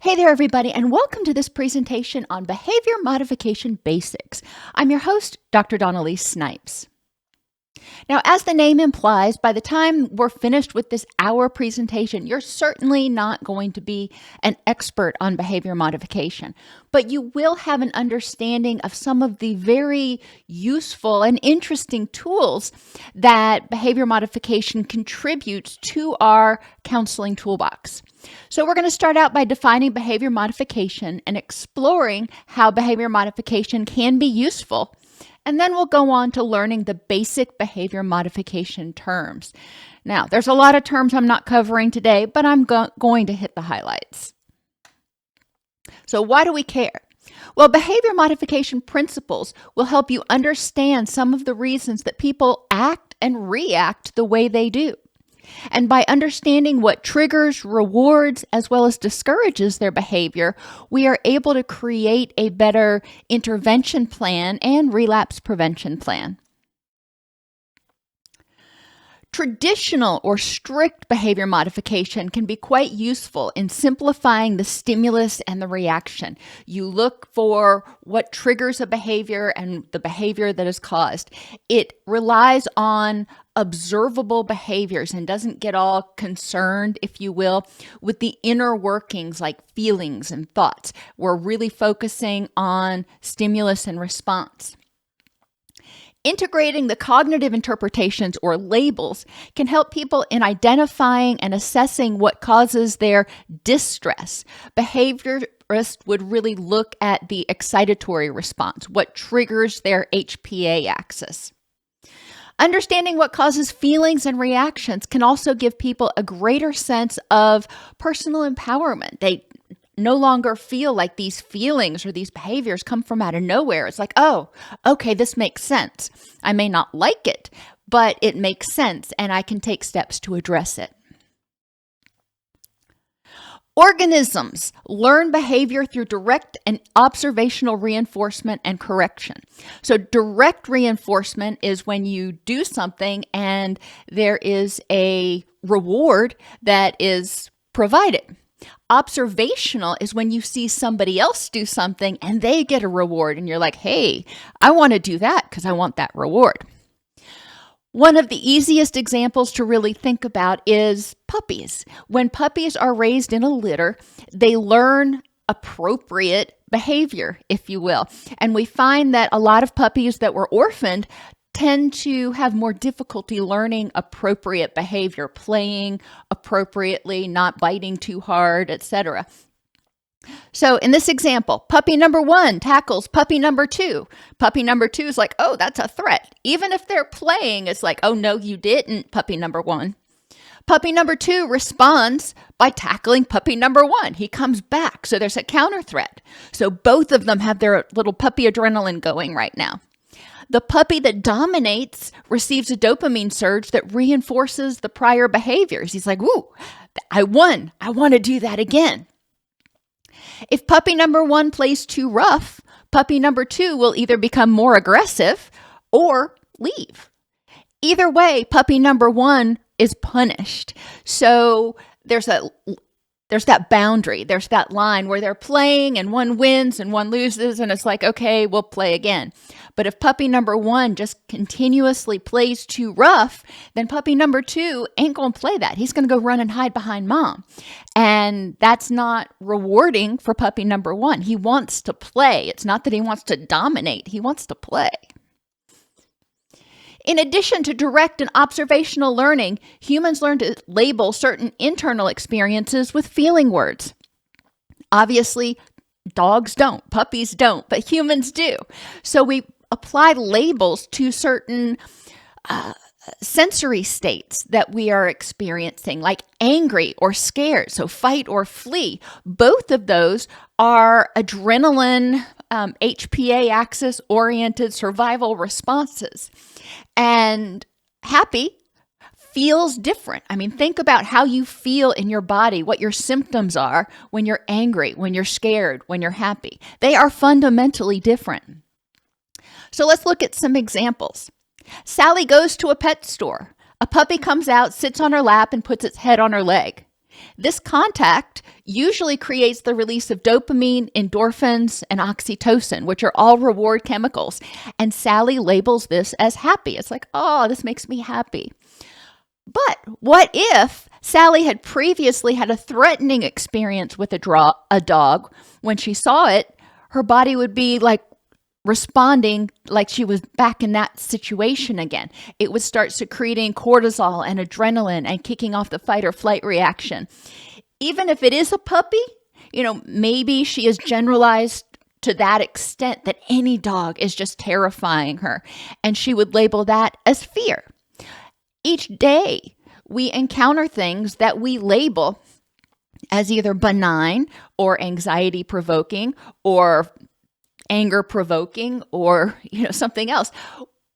Hey there, everybody, and welcome to this presentation on behavior modification basics. I'm your host, Dr. Dawn-Elise Snipes. Now, as the name implies, by the time we're finished with this hour presentation, you're certainly not going to be an expert on behavior modification, but you will have an understanding of some of the very useful and interesting tools that behavior modification contributes to our counseling toolbox. So we're going to start out by defining behavior modification and exploring how behavior modification can be useful. And then we'll go on to learning the basic behavior modification terms. Now, there's a lot of terms I'm not covering today, but I'm going to hit the highlights. So why do we care? Well, behavior modification principles will help you understand some of the reasons that people act and react the way they do. And by understanding what triggers, rewards, as well as discourages their behavior, we are able to create a better intervention plan and relapse prevention plan. Traditional or strict behavior modification can be quite useful in simplifying the stimulus and the reaction. You look for what triggers a behavior and the behavior that is caused. It relies on observable behaviors and doesn't get all concerned, if you will, with the inner workings like feelings and thoughts. We're really focusing on stimulus and response. Integrating the cognitive interpretations or labels can help people in identifying and assessing what causes their distress. Behaviorists would really look at the excitatory response, what triggers their HPA axis. Understanding what causes feelings and reactions can also give people a greater sense of personal empowerment. They no longer feel like these feelings or these behaviors come from out of nowhere. It's like, oh, okay, this makes sense. I may not like it, but it makes sense and I can take steps to address it. Organisms learn behavior through direct and observational reinforcement and correction. So direct reinforcement is when you do something and there is a reward that is provided. Observational is when you see somebody else do something and they get a reward and you're like, hey, I want to do that because I want that reward. One of the easiest examples to really think about is puppies. When puppies are raised in a litter, they learn appropriate behavior, if you will. And we find that a lot of puppies that were orphaned tend to have more difficulty learning appropriate behavior, playing appropriately, not biting too hard, etc. So in this example, puppy number 1 tackles puppy number 2. Puppy number 2 is like, oh, that's a threat. Even if they're playing, it's like, oh, no, you didn't, puppy number 1. Puppy number 2 responds by tackling puppy number 1. He comes back, so there's a counter threat. So both of them have their little puppy adrenaline going right now. The puppy that dominates receives a dopamine surge that reinforces the prior behaviors. He's like, ooh, I won. I want to do that again. If puppy number 1 plays too rough, puppy number 2 will either become more aggressive or leave. Either way, puppy number 1 is punished. So there's that boundary, there's that line where they're playing and one wins and one loses and it's like, okay, we'll play again. But if puppy number 1 just continuously plays too rough, then puppy number 2 ain't going to play that. He's going to go run and hide behind mom. And that's not rewarding for puppy number 1. He wants to play. It's not that he wants to dominate. He wants to play. In addition to direct and observational learning, humans learn to label certain internal experiences with feeling words. Obviously, dogs don't, puppies don't, but humans do. So we apply labels to certain sensory states that we are experiencing, like angry or scared, so fight or flee. Both of those are adrenaline, HPA axis oriented survival responses. And happy feels different. I mean, think about how you feel in your body, what your symptoms are when you're angry, when you're scared, when you're happy. They are fundamentally different. So let's look at some examples. Sally goes to a pet store. A puppy comes out, sits on her lap, and puts its head on her leg. This contact usually creates the release of dopamine, endorphins, and oxytocin, which are all reward chemicals. And Sally labels this as happy. It's like, oh, this makes me happy. But what if Sally had previously had a threatening experience with a dog? When she saw it, her body would be like responding like she was back in that situation again. It would start secreting cortisol and adrenaline and kicking off the fight or flight reaction. Even if it is a puppy, maybe she is generalized to that extent that any dog is just terrifying her, and she would label that as fear. Each day, we encounter things that we label as either benign or anxiety provoking or anger provoking or something else.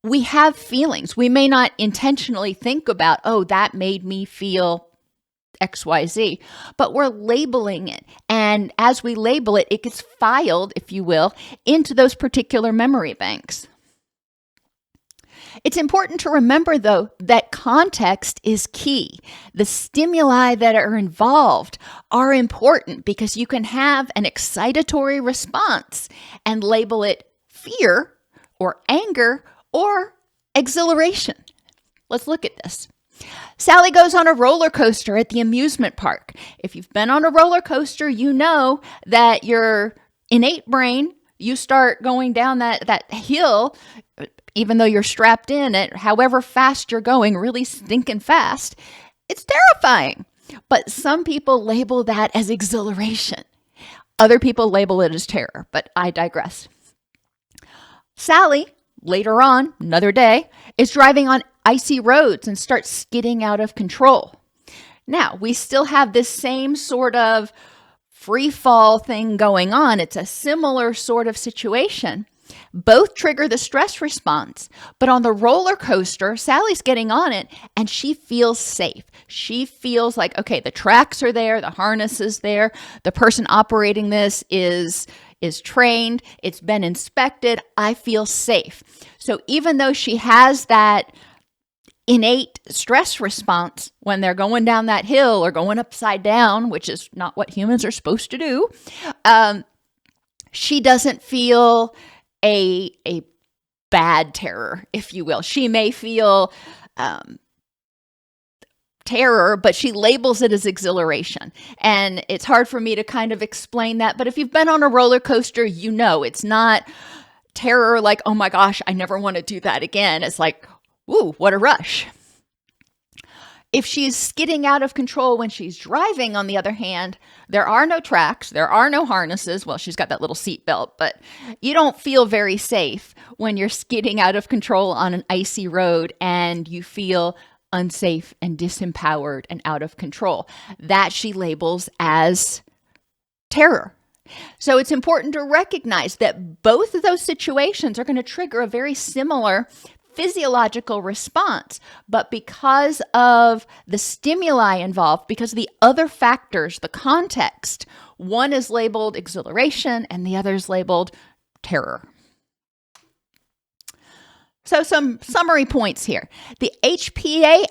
We have feelings. We may not intentionally think about, oh, that made me feel XYZ, but we're labeling it. And as we label it, it gets filed, if you will, into those particular memory banks. It's important to remember, though, that context is key. The stimuli that are involved are important because you can have an excitatory response and label it fear or anger or exhilaration. Let's look at this. Sally goes on a roller coaster at the amusement park. If you've been on a roller coaster, you know that your innate brain, you start going down that hill, even though you're strapped in it, however fast you're going, really stinking fast, it's terrifying. But some people label that as exhilaration. Other people label it as terror, but I digress. Sally, later on, another day, is driving on icy roads and starts skidding out of control. Now, we still have this same sort of free fall thing going on. It's a similar sort of situation. Both trigger the stress response, but on the roller coaster, Sally's getting on it and she feels safe. She feels like, okay, the tracks are there, the harness is there, the person operating this is trained, it's been inspected, I feel safe. So even though she has that innate stress response when they're going down that hill or going upside down, which is not what humans are supposed to do, she doesn't feel a bad terror, if you will. She may feel terror, but she labels it as exhilaration. And it's hard for me to kind of explain that. But if you've been on a roller coaster, you know it's not terror like, oh my gosh, I never want to do that again. It's like, ooh, what a rush. If she's skidding out of control when she's driving, on the other hand, there are no tracks, there are no harnesses. Well, she's got that little seat belt, but you don't feel very safe when you're skidding out of control on an icy road and you feel unsafe and disempowered and out of control. That she labels as terror. So it's important to recognize that both of those situations are going to trigger a very similar physiological response, but because of the stimuli involved, because of the other factors, the context, one is labeled exhilaration and the other is labeled terror. So some summary points here. The HPA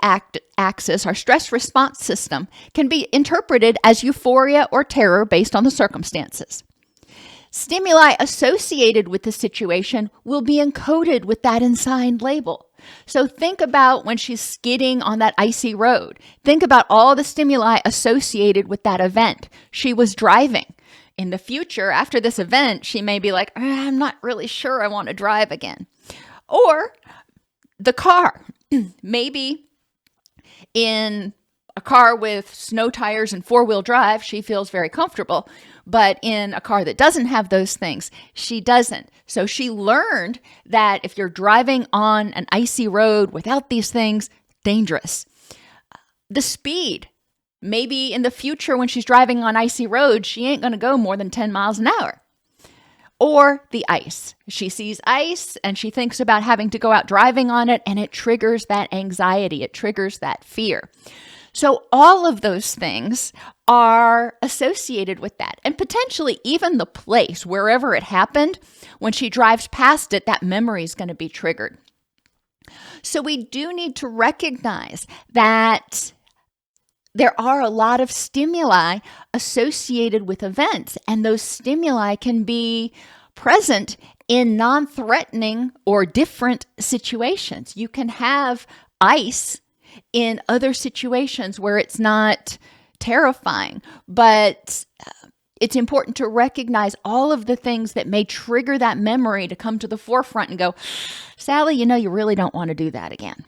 axis, our stress response system, can be interpreted as euphoria or terror based on the circumstances. Stimuli associated with the situation will be encoded with that assigned label. So think about when she's skidding on that icy road. Think about all the stimuli associated with that event. She was driving. In the future, after this event, she may be like, I'm not really sure I want to drive again. Or the car. Maybe in a car with snow tires and four-wheel drive, she feels very comfortable. But in a car that doesn't have those things, she doesn't. So she learned that if you're driving on an icy road without these things, dangerous. The speed. Maybe in the future when she's driving on icy roads, she ain't going to go more than 10 miles an hour. Or the ice. She sees ice and she thinks about having to go out driving on it, and it triggers that anxiety. It triggers that fear. So all of those things are associated with that. And potentially even the place, wherever it happened, when she drives past it, that memory is going to be triggered. So we do need to recognize that there are a lot of stimuli associated with events, and those stimuli can be present in non-threatening or different situations. You can have ice in other situations where it's not terrifying, but it's important to recognize all of the things that may trigger that memory to come to the forefront and go, Sally, you really don't want to do that again.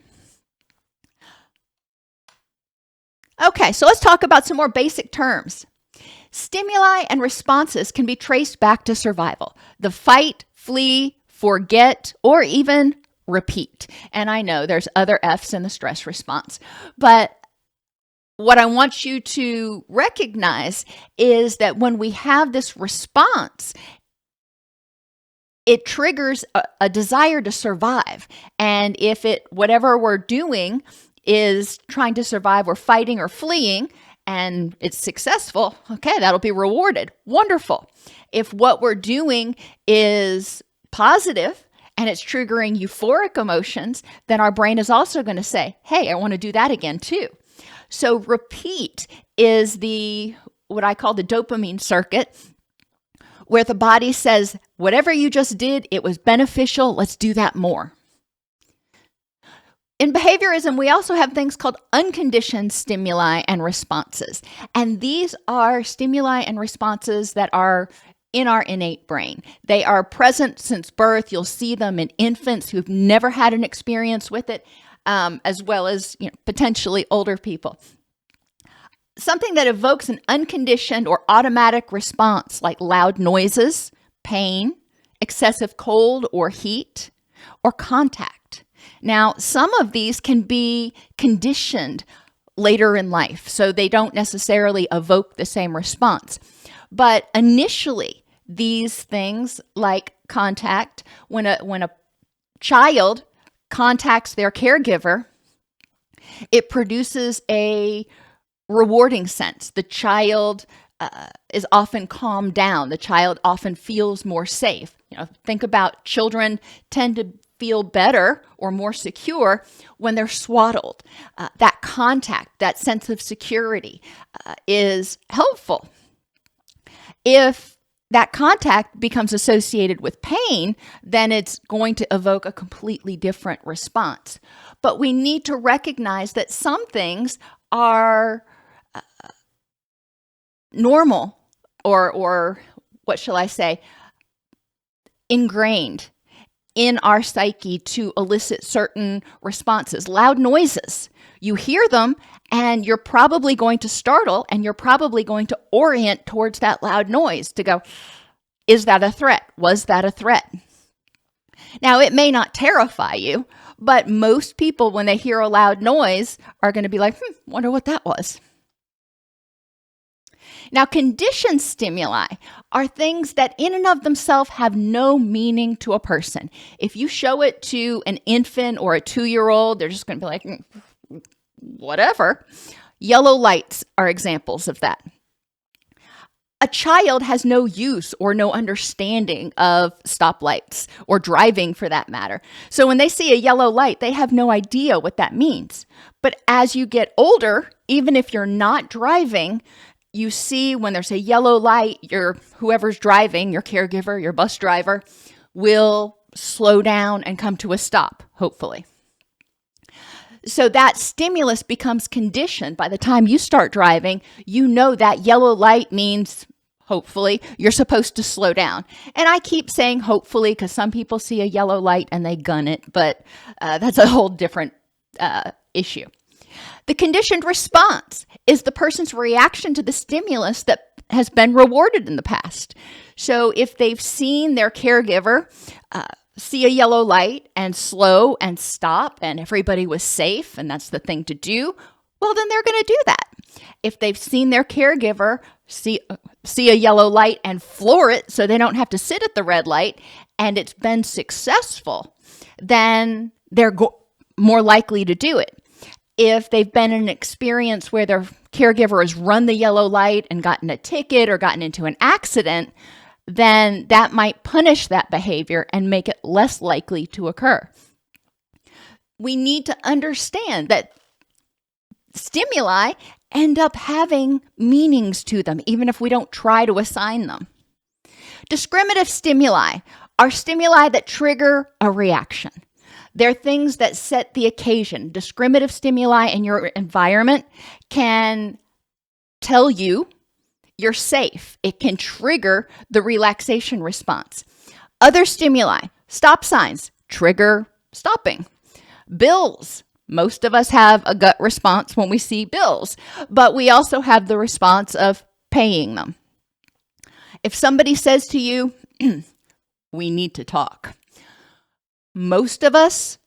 Okay, so let's talk about some more basic terms. Stimuli and responses can be traced back to survival. The fight, flee, forget, or even repeat. And I know there's other F's in the stress response, but what I want you to recognize is that when we have this response, it triggers a desire to survive. And if whatever we're doing is trying to survive or fighting or fleeing, and it's successful, okay, that'll be rewarded. Wonderful. If what we're doing is positive and it's triggering euphoric emotions, then our brain is also going to say, hey, I want to do that again too. So repeat is what I call the dopamine circuit, where the body says, whatever you just did, it was beneficial, let's do that more. In behaviorism, we also have things called unconditioned stimuli and responses. And these are stimuli and responses that are in our innate brain. They are present since birth. You'll see them in infants who've never had an experience with it, as well as potentially older people. Something that evokes an unconditioned or automatic response, like loud noises, pain, excessive cold or heat, or contact. Now, some of these can be conditioned later in life, so they don't necessarily evoke the same response. But initially, these things like contact, when a child contacts their caregiver, it produces a rewarding sense. The child is often calmed down. The child often feels more safe. Think about children tend to feel better or more secure when they're swaddled. That contact, that sense of security is helpful. If that contact becomes associated with pain, then it's going to evoke a completely different response. But we need to recognize that some things are normal or what shall I say, ingrained in our psyche to elicit certain responses. Loud noises. You hear them and you're probably going to startle and you're probably going to orient towards that loud noise to go, is that a threat? Was that a threat? Now, it may not terrify you, but most people, when they hear a loud noise, are going to be like, wonder what that was. Now, conditioned stimuli are things that in and of themselves have no meaning to a person. If you show it to an infant or a 2-year-old, they're just going to be like, whatever. Yellow lights are examples of that. A child has no use or no understanding of stoplights or driving for that matter. So when they see a yellow light, they have no idea what that means. But as you get older, even if you're not driving, you see when there's a yellow light, whoever's driving, your caregiver, your bus driver, will slow down and come to a stop, hopefully. So that stimulus becomes conditioned. By the time you start driving, you know that yellow light means, hopefully, you're supposed to slow down. And I keep saying hopefully because some people see a yellow light and they gun it, but that's a whole different issue. The conditioned response is the person's reaction to the stimulus that has been rewarded in the past. So if they've seen their caregiver see a yellow light and slow and stop and everybody was safe and that's the thing to do, well, then they're going to do that. If they've seen their caregiver see a yellow light and floor it so they don't have to sit at the red light and it's been successful, then they're more likely to do it. If they've been in an experience where their caregiver has run the yellow light and gotten a ticket or gotten into an accident, then that might punish that behavior and make it less likely to occur. We need to understand that stimuli end up having meanings to them, even if we don't try to assign them. Discriminative stimuli are stimuli that trigger a reaction. They're things that set the occasion. Discriminative stimuli in your environment can tell you you're safe. It can trigger the relaxation response. Other stimuli, stop signs, trigger stopping. Bills. Most of us have a gut response when we see bills, but we also have the response of paying them. If somebody says to you, we need to talk, most of us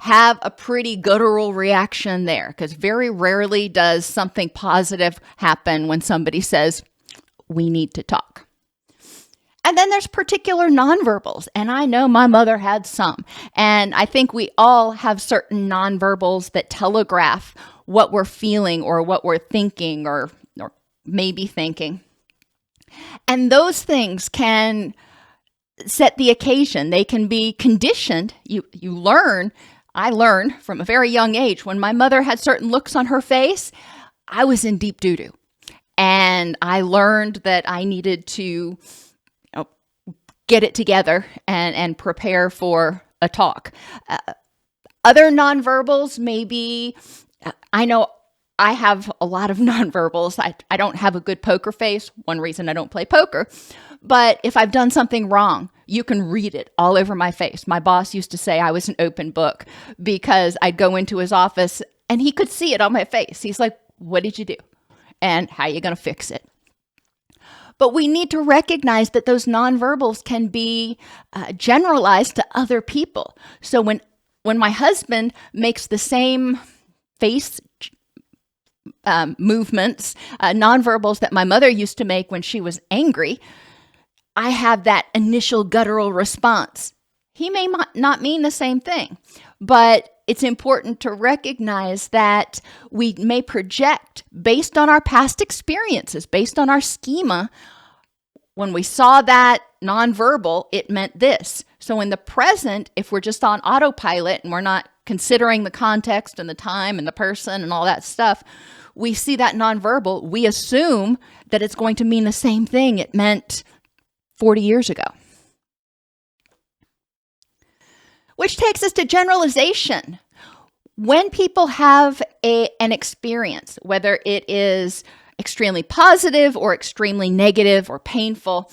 have a pretty guttural reaction there, because very rarely does something positive happen when somebody says, we need to talk. And then there's particular nonverbals, and I know my mother had some, and I think we all have certain nonverbals that telegraph what we're feeling or what we're thinking or maybe thinking. And those things can set the occasion. They can be conditioned. I learned from a very young age, when my mother had certain looks on her face, I was in deep doo-doo. And I learned that I needed to get it together and prepare for a talk. Other nonverbals, maybe, I know I have a lot of nonverbals. I don't have a good poker face. One reason I don't play poker. But if I've done something wrong, you can read it all over my face. My boss used to say I was an open book, because I'd go into his office and he could see it on my face. He's like, what did you do? And how are you going to fix it? But we need to recognize that those nonverbals can be generalized to other people. So when my husband makes the same face movements, nonverbals that my mother used to make when she was angry, I have that initial guttural response. He may not mean the same thing, but it's important to recognize that we may project based on our past experiences, based on our schema. When we saw that nonverbal, it meant this. So in the present, if we're just on autopilot and we're not considering the context and the time and the person and all that stuff, we see that nonverbal, we assume that it's going to mean the same thing it meant 40 years ago. Which takes us to generalization. When people have an experience, whether it is extremely positive or extremely negative or painful,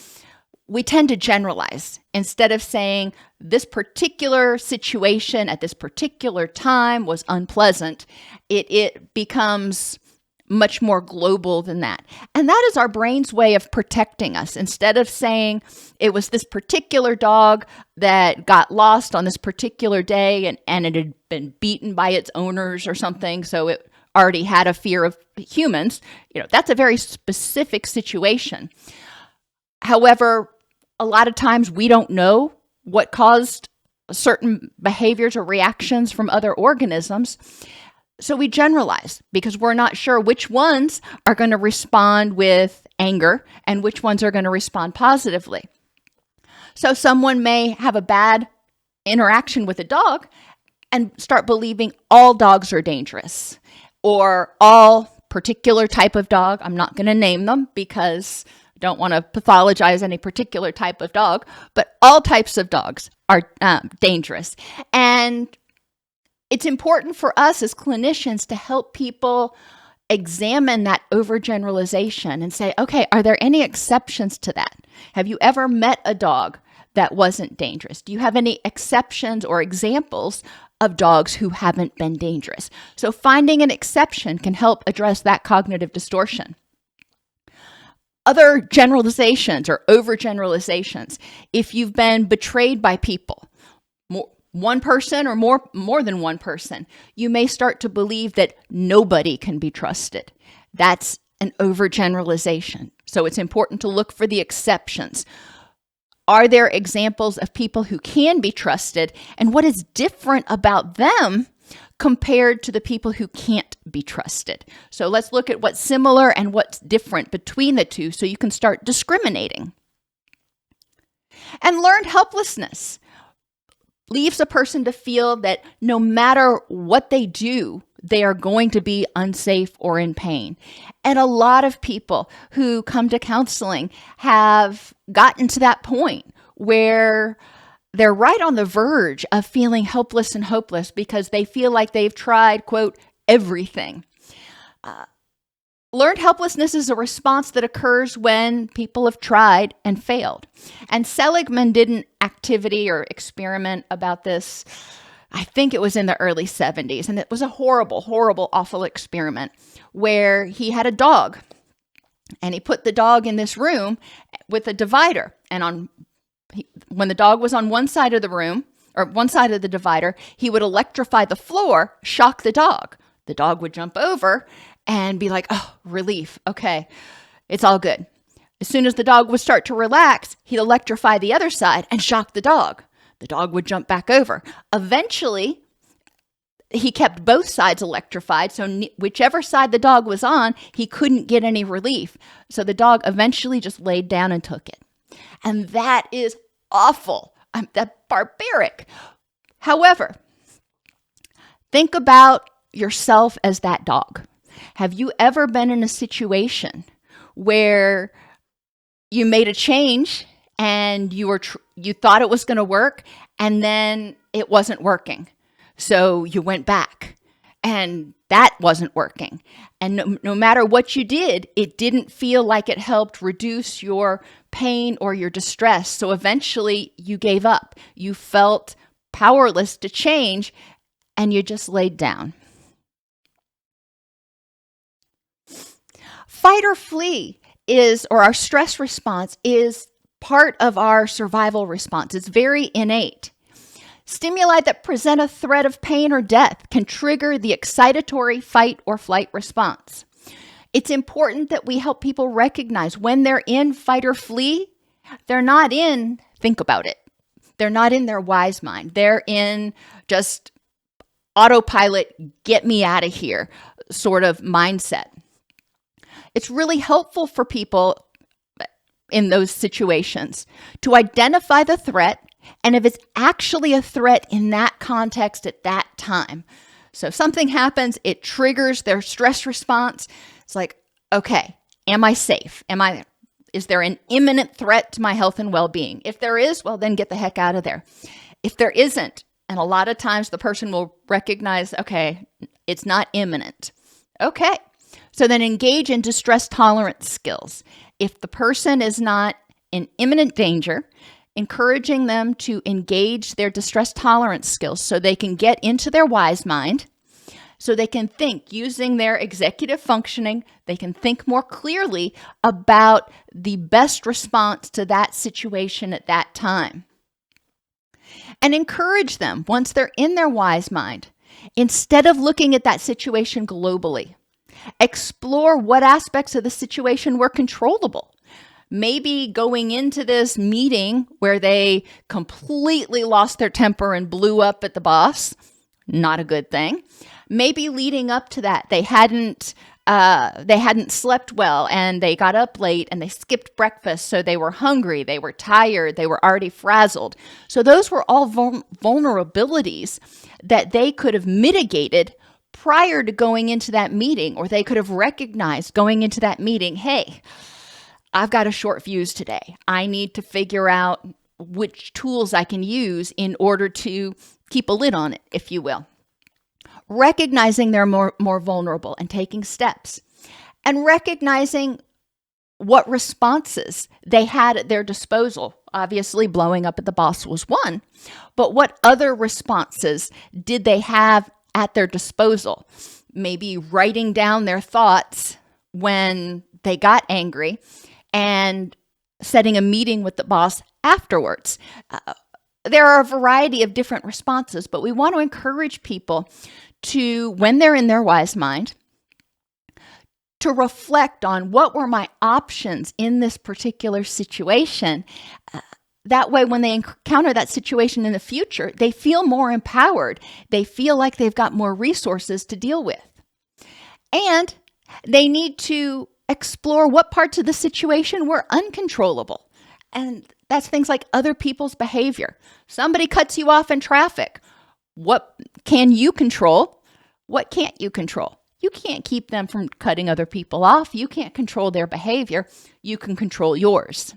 we tend to generalize. Instead of saying this particular situation at this particular time was unpleasant, it becomes much more global than that. And that is our brain's way of protecting us. Instead of saying it was this particular dog that got lost on this particular day and it had been beaten by its owners or something, so it already had a fear of humans, that's a very specific situation. However, a lot of times we don't know what caused certain behaviors or reactions from other organisms. So we generalize because we're not sure which ones are going to respond with anger and which ones are going to respond positively. So someone may have a bad interaction with a dog and start believing all dogs are dangerous, or all particular type of dog. I'm not going to name them because I don't want to pathologize any particular type of dog, but all types of dogs are dangerous. And it's important for us as clinicians to help people examine that overgeneralization and say, okay, are there any exceptions to that? Have you ever met a dog that wasn't dangerous? Do you have any exceptions or examples of dogs who haven't been dangerous? So finding an exception can help address that cognitive distortion. Other generalizations or overgeneralizations, if you've been betrayed by people, one person or more than one person, you may start to believe that nobody can be trusted. That's an overgeneralization. So it's important to look for the exceptions. Are there examples of people who can be trusted, and what is different about them compared to the people who can't be trusted? So let's look at what's similar and what's different between the two so you can start discriminating. And learned helplessness leaves a person to feel that no matter what they do, they are going to be unsafe or in pain. And a lot of people who come to counseling have gotten to that point where they're right on the verge of feeling helpless and hopeless because they feel like they've tried, quote, everything. Learned helplessness is a response that occurs when people have tried and failed. And Seligman did an activity or experiment about this, I think it was in the early 70s. And it was a horrible, horrible, awful experiment where he had a dog. And he put the dog in this room with a divider. And when the dog was on one side of the room, or one side of the divider, he would electrify the floor, shock the dog. The dog would jump over and be like, oh, relief. Okay, it's all good. As soon as the dog would start to relax, he'd electrify the other side and shock the dog. The dog would jump back over. Eventually, he kept both sides electrified. So whichever side the dog was on, he couldn't get any relief. So the dog eventually just laid down and took it. And that is awful. That's barbaric. However, think about yourself as that dog. Have you ever been in a situation where you made a change and you thought it was going to work and then it wasn't working? So you went back and that wasn't working. And no matter what you did, it didn't feel like it helped reduce your pain or your distress. So eventually you gave up. You felt powerless to change and you just laid down. Fight or flee or our stress response is part of our survival response. It's very innate. Stimuli that present a threat of pain or death can trigger the excitatory fight or flight response. It's important that we help people recognize when they're in fight or flee, they're not in think about it. They're not in their wise mind. They're in just autopilot, get me out of here sort of mindset. It's really helpful for people in those situations to identify the threat and if it's actually a threat in that context at that time. So if something happens, it triggers their stress response. It's like, okay, am I safe? Is there an imminent threat to my health and well-being? If there is, well, then get the heck out of there. If there isn't, and a lot of times the person will recognize, okay, it's not imminent. Okay. So then engage in distress tolerance skills. If the person is not in imminent danger, encouraging them to engage their distress tolerance skills so they can get into their wise mind, so they can think using their executive functioning, they can think more clearly about the best response to that situation at that time. And encourage them once they're in their wise mind, instead of looking at that situation globally. Explore what aspects of the situation were controllable. Maybe going into this meeting where they completely lost their temper and blew up at the boss, not a good thing. Maybe leading up to that, they hadn't slept well and they got up late and they skipped breakfast, so they were hungry, they were tired, they were already frazzled. So those were all vulnerabilities that they could have mitigated prior to going into that meeting, or they could have recognized going into that meeting, hey, I've got a short fuse today. I need to figure out which tools I can use in order to keep a lid on it, if you will. Recognizing they're more vulnerable and taking steps. And recognizing what responses they had at their disposal. Obviously, blowing up at the boss was one, but what other responses did they have at their disposal? Maybe writing down their thoughts when they got angry and setting a meeting with the boss afterwards. There are a variety of different responses, but we want to encourage people to, when they're in their wise mind, to reflect on what were my options in this particular situation. That way, when they encounter that situation in the future, they feel more empowered. They feel like they've got more resources to deal with. And they need to explore what parts of the situation were uncontrollable. And that's things like other people's behavior. Somebody cuts you off in traffic. What can you control? What can't you control? You can't keep them from cutting other people off. You can't control their behavior. You can control yours.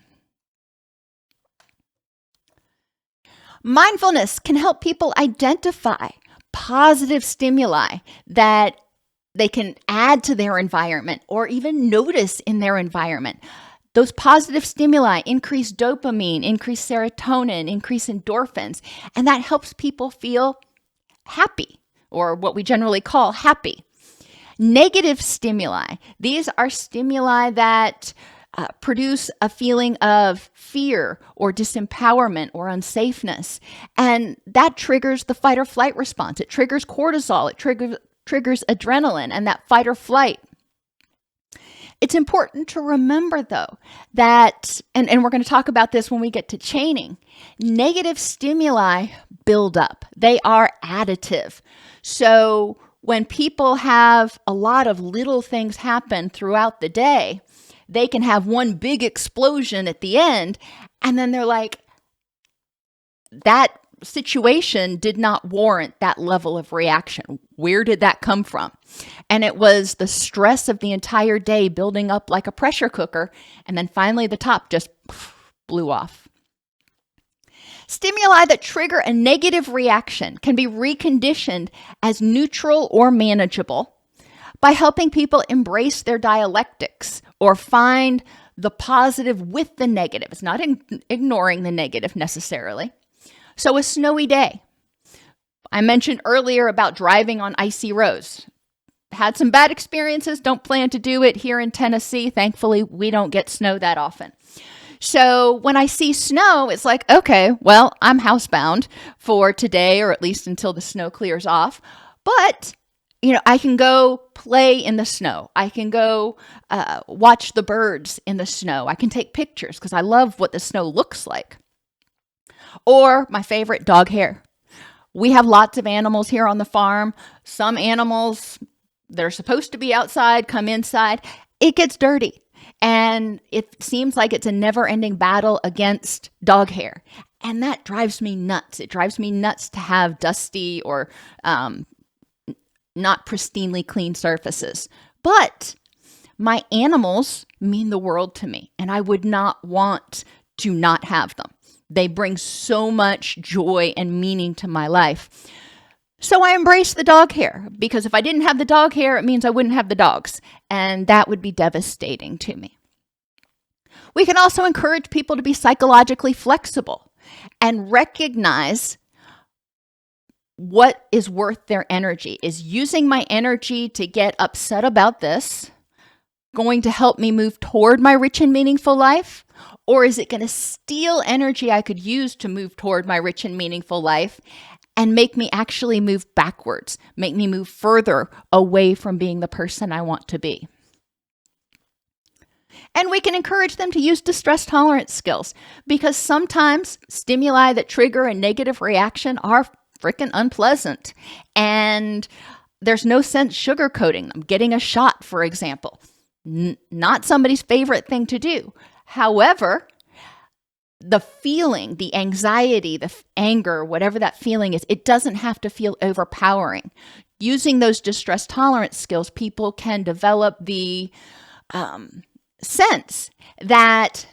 Mindfulness can help people identify positive stimuli that they can add to their environment or even notice in their environment. Those positive stimuli increase dopamine, increase serotonin, increase endorphins, and that helps people feel happy, or what we generally call happy. Negative stimuli, these are stimuli that produce a feeling of fear or disempowerment or unsafeness. And that triggers the fight or flight response. It triggers cortisol. It triggers adrenaline and that fight or flight. It's important to remember, though, that, and we're going to talk about this when we get to chaining, negative stimuli build up. They are additive. So when people have a lot of little things happen throughout the day, they can have one big explosion at the end, and then they're like, that situation did not warrant that level of reaction. Where did that come from? And it was the stress of the entire day building up like a pressure cooker, and then finally the top just blew off. Stimuli that trigger a negative reaction can be reconditioned as neutral or manageable by helping people embrace their dialectics or find the positive with the negative. It's not ignoring the negative necessarily. So a snowy day. I mentioned earlier about driving on icy roads. Had some bad experiences, don't plan to do it here in Tennessee. Thankfully, we don't get snow that often. So when I see snow, it's like, okay, well, I'm housebound for today, or at least until the snow clears off. But I can go play in the snow. I can go watch the birds in the snow. I can take pictures because I love what the snow looks like. Or my favorite, dog hair. We have lots of animals here on the farm. Some animals, they're supposed to be outside, come inside. It gets dirty. And it seems like it's a never-ending battle against dog hair. And that drives me nuts. It drives me nuts to have dusty or not pristinely clean surfaces. But my animals mean the world to me, and I would not want to not have them. They bring so much joy and meaning to my life. So I embrace the dog hair, because if I didn't have the dog hair, it means I wouldn't have the dogs, and that would be devastating to me. We can also encourage people to be psychologically flexible and recognize what is worth their energy. Is using my energy to get upset about this going to help me move toward my rich and meaningful life? Or is it going to steal energy I could use to move toward my rich and meaningful life and make me actually move backwards, make me move further away from being the person I want to be? And we can encourage them to use distress tolerance skills, because sometimes stimuli that trigger a negative reaction are freaking unpleasant. And there's no sense sugarcoating them. Getting a shot, for example, not somebody's favorite thing to do. However, the feeling, the anxiety, the anger, whatever that feeling is, it doesn't have to feel overpowering. Using those distress tolerance skills, people can develop the sense that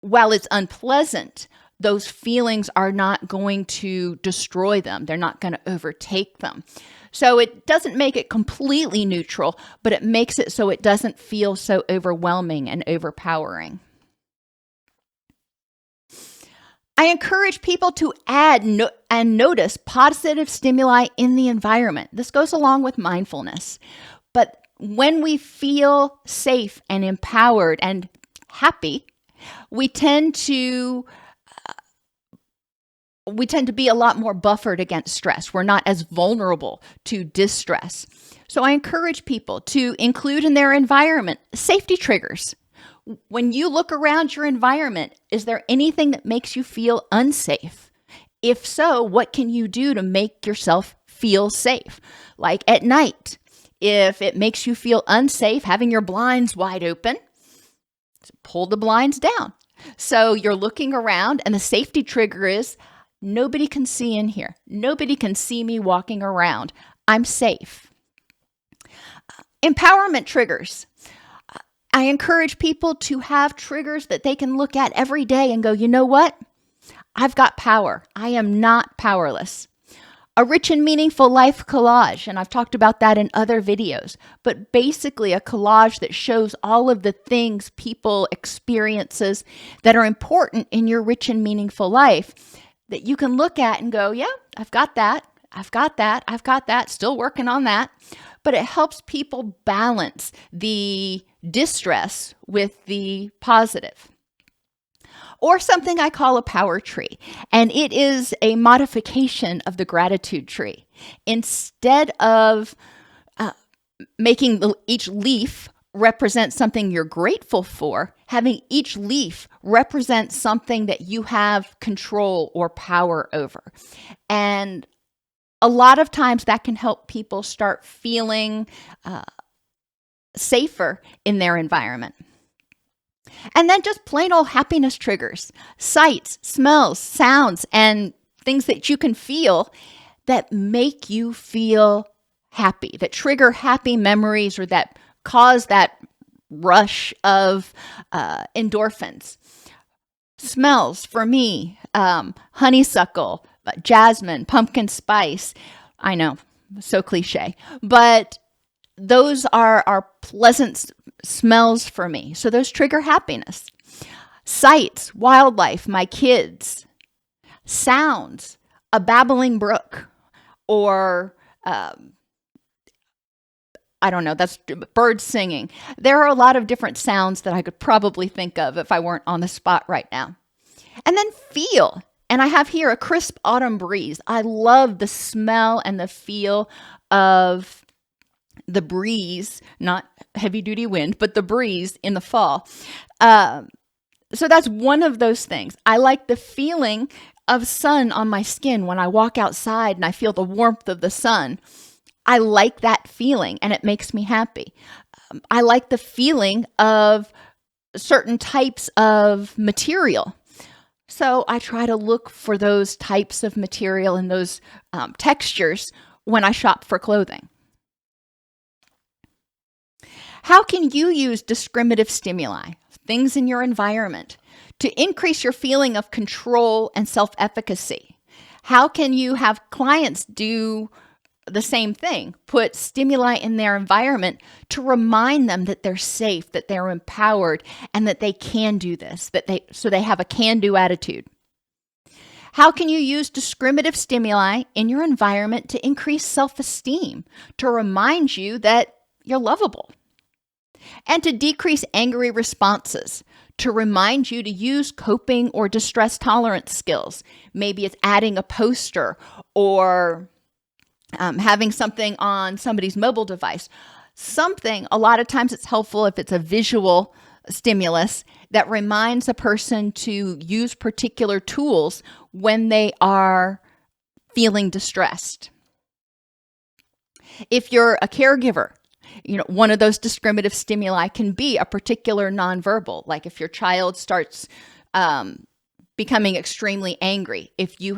while it's unpleasant, those feelings are not going to destroy them. They're not going to overtake them. So it doesn't make it completely neutral, but it makes it so it doesn't feel so overwhelming and overpowering. I encourage people to add and notice positive stimuli in the environment. This goes along with mindfulness. But when we feel safe and empowered and happy, we tend to be a lot more buffered against stress. We're not as vulnerable to distress. So I encourage people to include in their environment safety triggers. When you look around your environment, is there anything that makes you feel unsafe? If so, what can you do to make yourself feel safe? Like at night, if it makes you feel unsafe having your blinds wide open, pull the blinds down. So you're looking around, and the safety trigger is, nobody can see in here. Nobody can see me walking around. I'm safe. Empowerment triggers. I encourage people to have triggers that they can look at every day and go, you know what? I've got power. I am not powerless. A rich and meaningful life collage, and I've talked about that in other videos, but basically a collage that shows all of the things, people, experiences that are important in your rich and meaningful life that you can look at and go, yeah, I've got that. I've got that. I've got that. Still working on that. But it helps people balance the distress with the positive. Or something I call a power tree, and it is a modification of the gratitude tree. Instead of making each leaf represent something you're grateful for, having each leaf represent something that you have control or power over. And a lot of times that can help people start feeling safer in their environment. And then just plain old happiness triggers, sights, smells, sounds, and things that you can feel that make you feel happy, that trigger happy memories or that cause that rush of endorphins. Smells for me, honeysuckle, jasmine, pumpkin spice. I know, so cliche, but those are pleasant smells for me. So those trigger happiness. Sights, wildlife, my kids. Sounds, a babbling brook, or I don't know, that's birds singing. There are a lot of different sounds that I could probably think of if I weren't on the spot right now. And then feel. And I have here a crisp autumn breeze. I love the smell and the feel of the breeze, not heavy duty wind, but the breeze in the fall. So that's one of those things. I like the feeling of sun on my skin when I walk outside and I feel the warmth of the sun. I like that feeling and it makes me happy. I like the feeling of certain types of material. So I try to look for those types of material and those textures when I shop for clothing. How can you use discriminative stimuli, things in your environment, to increase your feeling of control and self-efficacy? How can you have clients do the same thing, put stimuli in their environment to remind them that they're safe, that they're empowered, and that they can do this, so they have a can-do attitude? How can you use discriminative stimuli in your environment to increase self-esteem, to remind you that you're lovable? And to decrease angry responses, to remind you to use coping or distress tolerance skills. Maybe it's adding a poster or having something on somebody's mobile device. Something, a lot of times it's helpful if it's a visual stimulus that reminds a person to use particular tools when they are feeling distressed. If you're a caregiver, one of those discriminative stimuli can be a particular nonverbal, like if your child starts becoming extremely angry, if you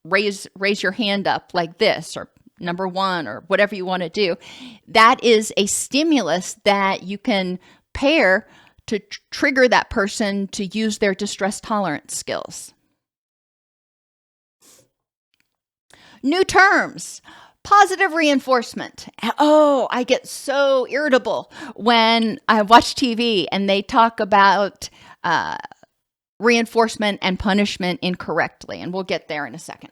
raise your hand up like this, or number one, or whatever you want to do, that is a stimulus that you can pair to trigger that person to use their distress tolerance skills. New terms. Positive reinforcement. Oh, I get so irritable when I watch TV and they talk about reinforcement and punishment incorrectly, and we'll get there in a second.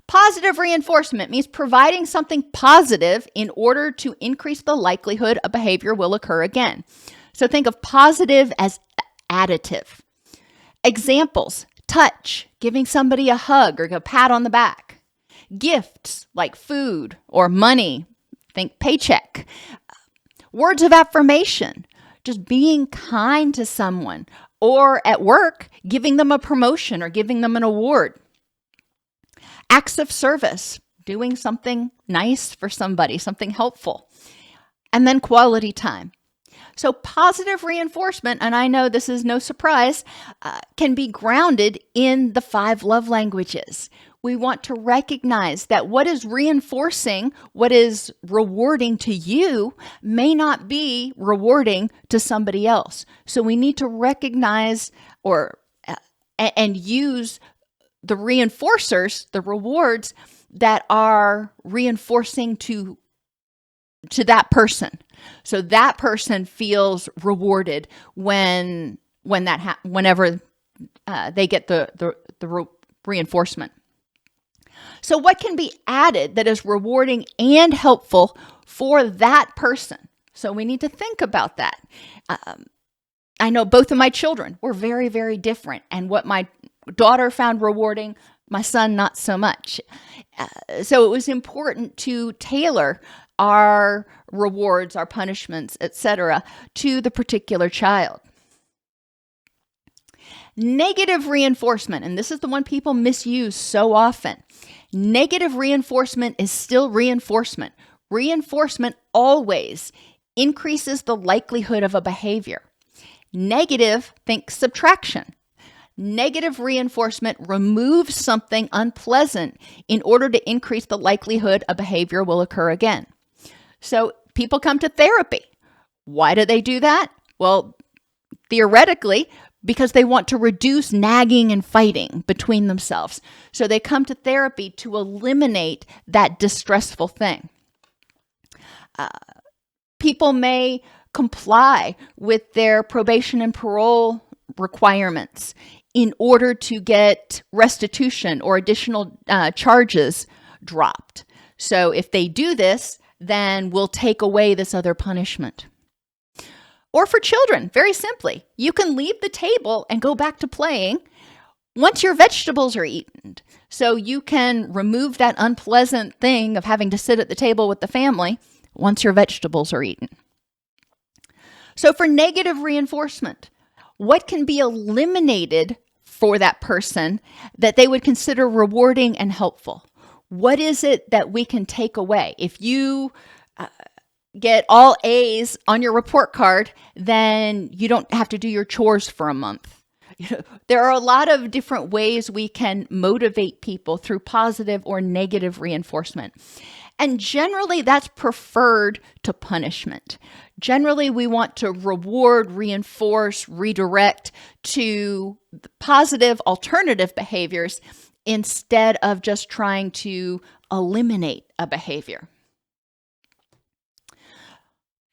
Positive reinforcement means providing something positive in order to increase the likelihood a behavior will occur again. So think of positive as additive. Examples: touch, giving somebody a hug or a pat on the back. Gifts like food or money, think paycheck. Words of affirmation, just being kind to someone, or at work, giving them a promotion or giving them an award. Acts of service, doing something nice for somebody, something helpful. And then quality time. So positive reinforcement, and I know this is no surprise, can be grounded in the 5 love languages. We want to recognize that what is reinforcing, what is rewarding to you may not be rewarding to somebody else. So we need to recognize and use the reinforcers, the rewards that are reinforcing to that person. So that person feels rewarded whenever they get the reinforcement. So what can be added that is rewarding and helpful for that person? So we need to think about that. I know both of my children were very, very different, and what my daughter found rewarding, my son not so much. So it was important to tailor our rewards, our punishments, etc., to the particular child. Negative reinforcement, and this is the one people misuse so often. Negative reinforcement is still reinforcement. Reinforcement always increases the likelihood of a behavior. Negative, think subtraction. Negative reinforcement removes something unpleasant in order to increase the likelihood a behavior will occur again. So people come to therapy. Why do they do that? Well, theoretically, because they want to reduce nagging and fighting between themselves. So they come to therapy to eliminate that distressful thing. People may comply with their probation and parole requirements in order to get restitution or additional charges dropped. So if they do this, then we'll take away this other punishment. Or for children, very simply, you can leave the table and go back to playing once your vegetables are eaten. So you can remove that unpleasant thing of having to sit at the table with the family once your vegetables are eaten. So for negative reinforcement, what can be eliminated for that person that they would consider rewarding and helpful? What is it that we can take away? If you get all A's on your report card, then you don't have to do your chores for a month. There are a lot of different ways we can motivate people through positive or negative reinforcement. And generally, that's preferred to punishment. Generally, we want to reward, reinforce, redirect to positive alternative behaviors instead of just trying to eliminate a behavior.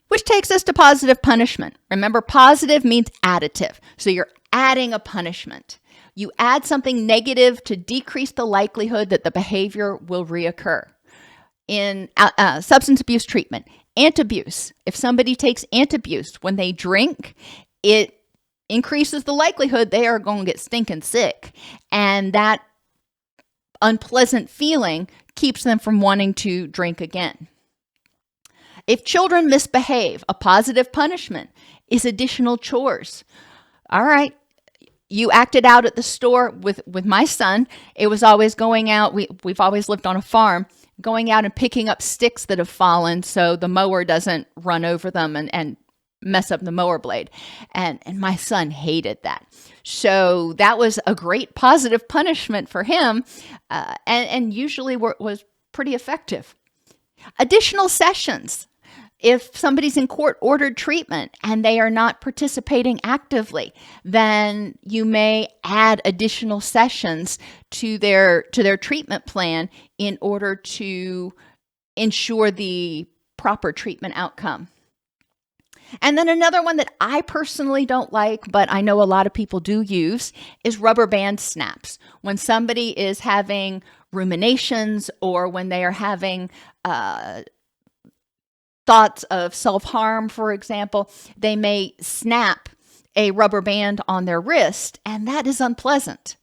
Which takes us to positive punishment. Remember, positive means additive. So you're adding a punishment. You add something negative to decrease the likelihood that the behavior will reoccur. In substance abuse treatment, antabuse. If somebody takes antabuse when they drink, it increases the likelihood they are going to get stinking sick. And that unpleasant feeling keeps them from wanting to drink again. If children misbehave, a positive punishment is additional chores. All right, you acted out at the store with my son. It was always going out. We've always lived on a farm, going out and picking up sticks that have fallen so the mower doesn't run over them and mess up the mower blade. And my son hated that. So that was a great positive punishment for him and usually was pretty effective. Additional sessions. If somebody's in court-ordered treatment and they are not participating actively, then you may add additional sessions to their treatment plan in order to ensure the proper treatment outcome. And then another one that I personally don't like, but I know a lot of people do use, is rubber band snaps. When somebody is having ruminations or when they are having thoughts of self-harm, for example, they may snap a rubber band on their wrist, and that is unpleasant.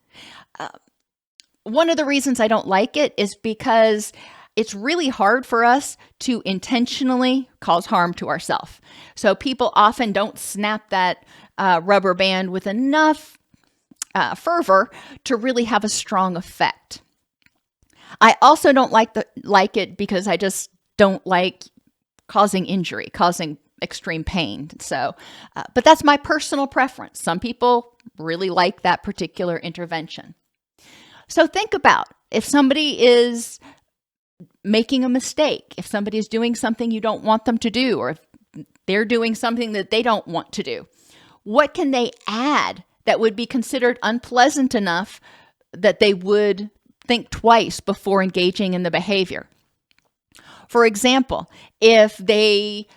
One of the reasons I don't like it is because it's really hard for us to intentionally cause harm to ourselves. So people often don't snap that rubber band with enough fervor to really have a strong effect. I also don't like it because I just don't like causing injury, causing extreme pain. So, but that's my personal preference. Some people really like that particular intervention. So think about if somebody is making a mistake, if somebody is doing something you don't want them to do, or if they're doing something that they don't want to do, what can they add that would be considered unpleasant enough that they would think twice before engaging in the behavior? For example, if they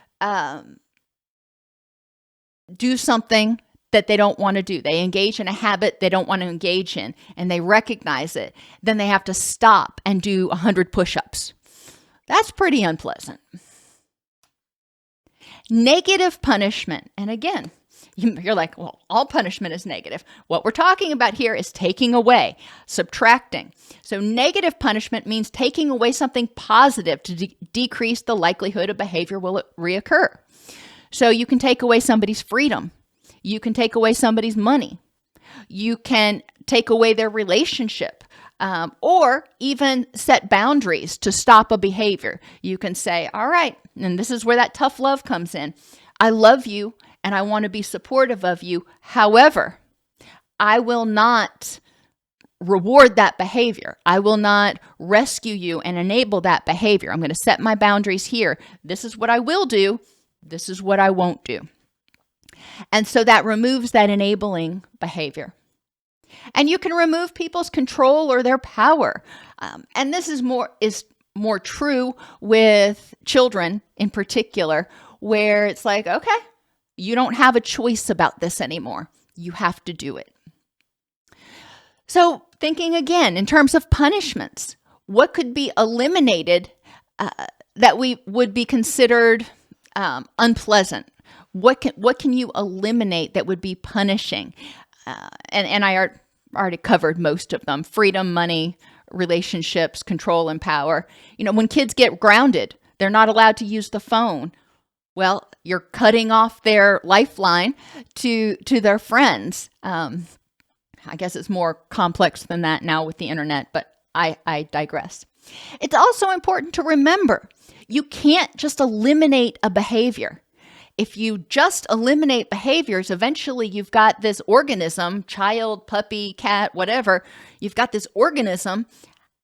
do something that they don't want to do, they engage in a habit they don't want to engage in, and they recognize it, then they have to stop and do 100 push-ups. That's pretty unpleasant. Negative punishment. And again, you're like, well, all punishment is negative. What we're talking about here is taking away, subtracting. So negative punishment means taking away something positive to decrease the likelihood a behavior will reoccur. So you can take away somebody's freedom. You can take away somebody's money. You can take away their relationship, or even set boundaries to stop a behavior. You can say, all right, and this is where that tough love comes in. I love you and I want to be supportive of you. However, I will not reward that behavior. I will not rescue you and enable that behavior. I'm going to set my boundaries here. This is what I will do. This is what I won't do. And so that removes that enabling behavior. And you can remove people's control or their power. And this is more true with children in particular, where it's like, okay, you don't have a choice about this anymore. You have to do it. So thinking again in terms of punishments, what could be eliminated that we would be considered unpleasant? What can you eliminate that would be punishing? And I already covered most of them: freedom, money, relationships, control, and power. When kids get grounded, they're not allowed to use the phone. Well, you're cutting off their lifeline to their friends. I guess it's more complex than that now with the internet, but I digress. It's also important to remember, you can't just eliminate a behavior. If you just eliminate behaviors, eventually you've got this organism, child, puppy, cat, whatever, you've got this organism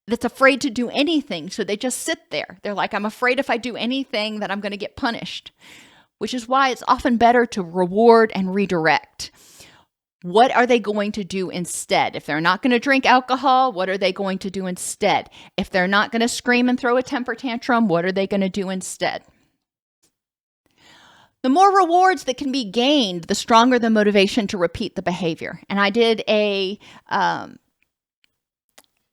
that's afraid to do anything. So they just sit there. They're like, I'm afraid if I do anything that I'm going to get punished, which is why it's often better to reward and redirect. What are they going to do instead? If they're not going to drink alcohol, what are they going to do instead? If they're not going to scream and throw a temper tantrum, what are they going to do instead? The more rewards that can be gained, the stronger the motivation to repeat the behavior. And I did a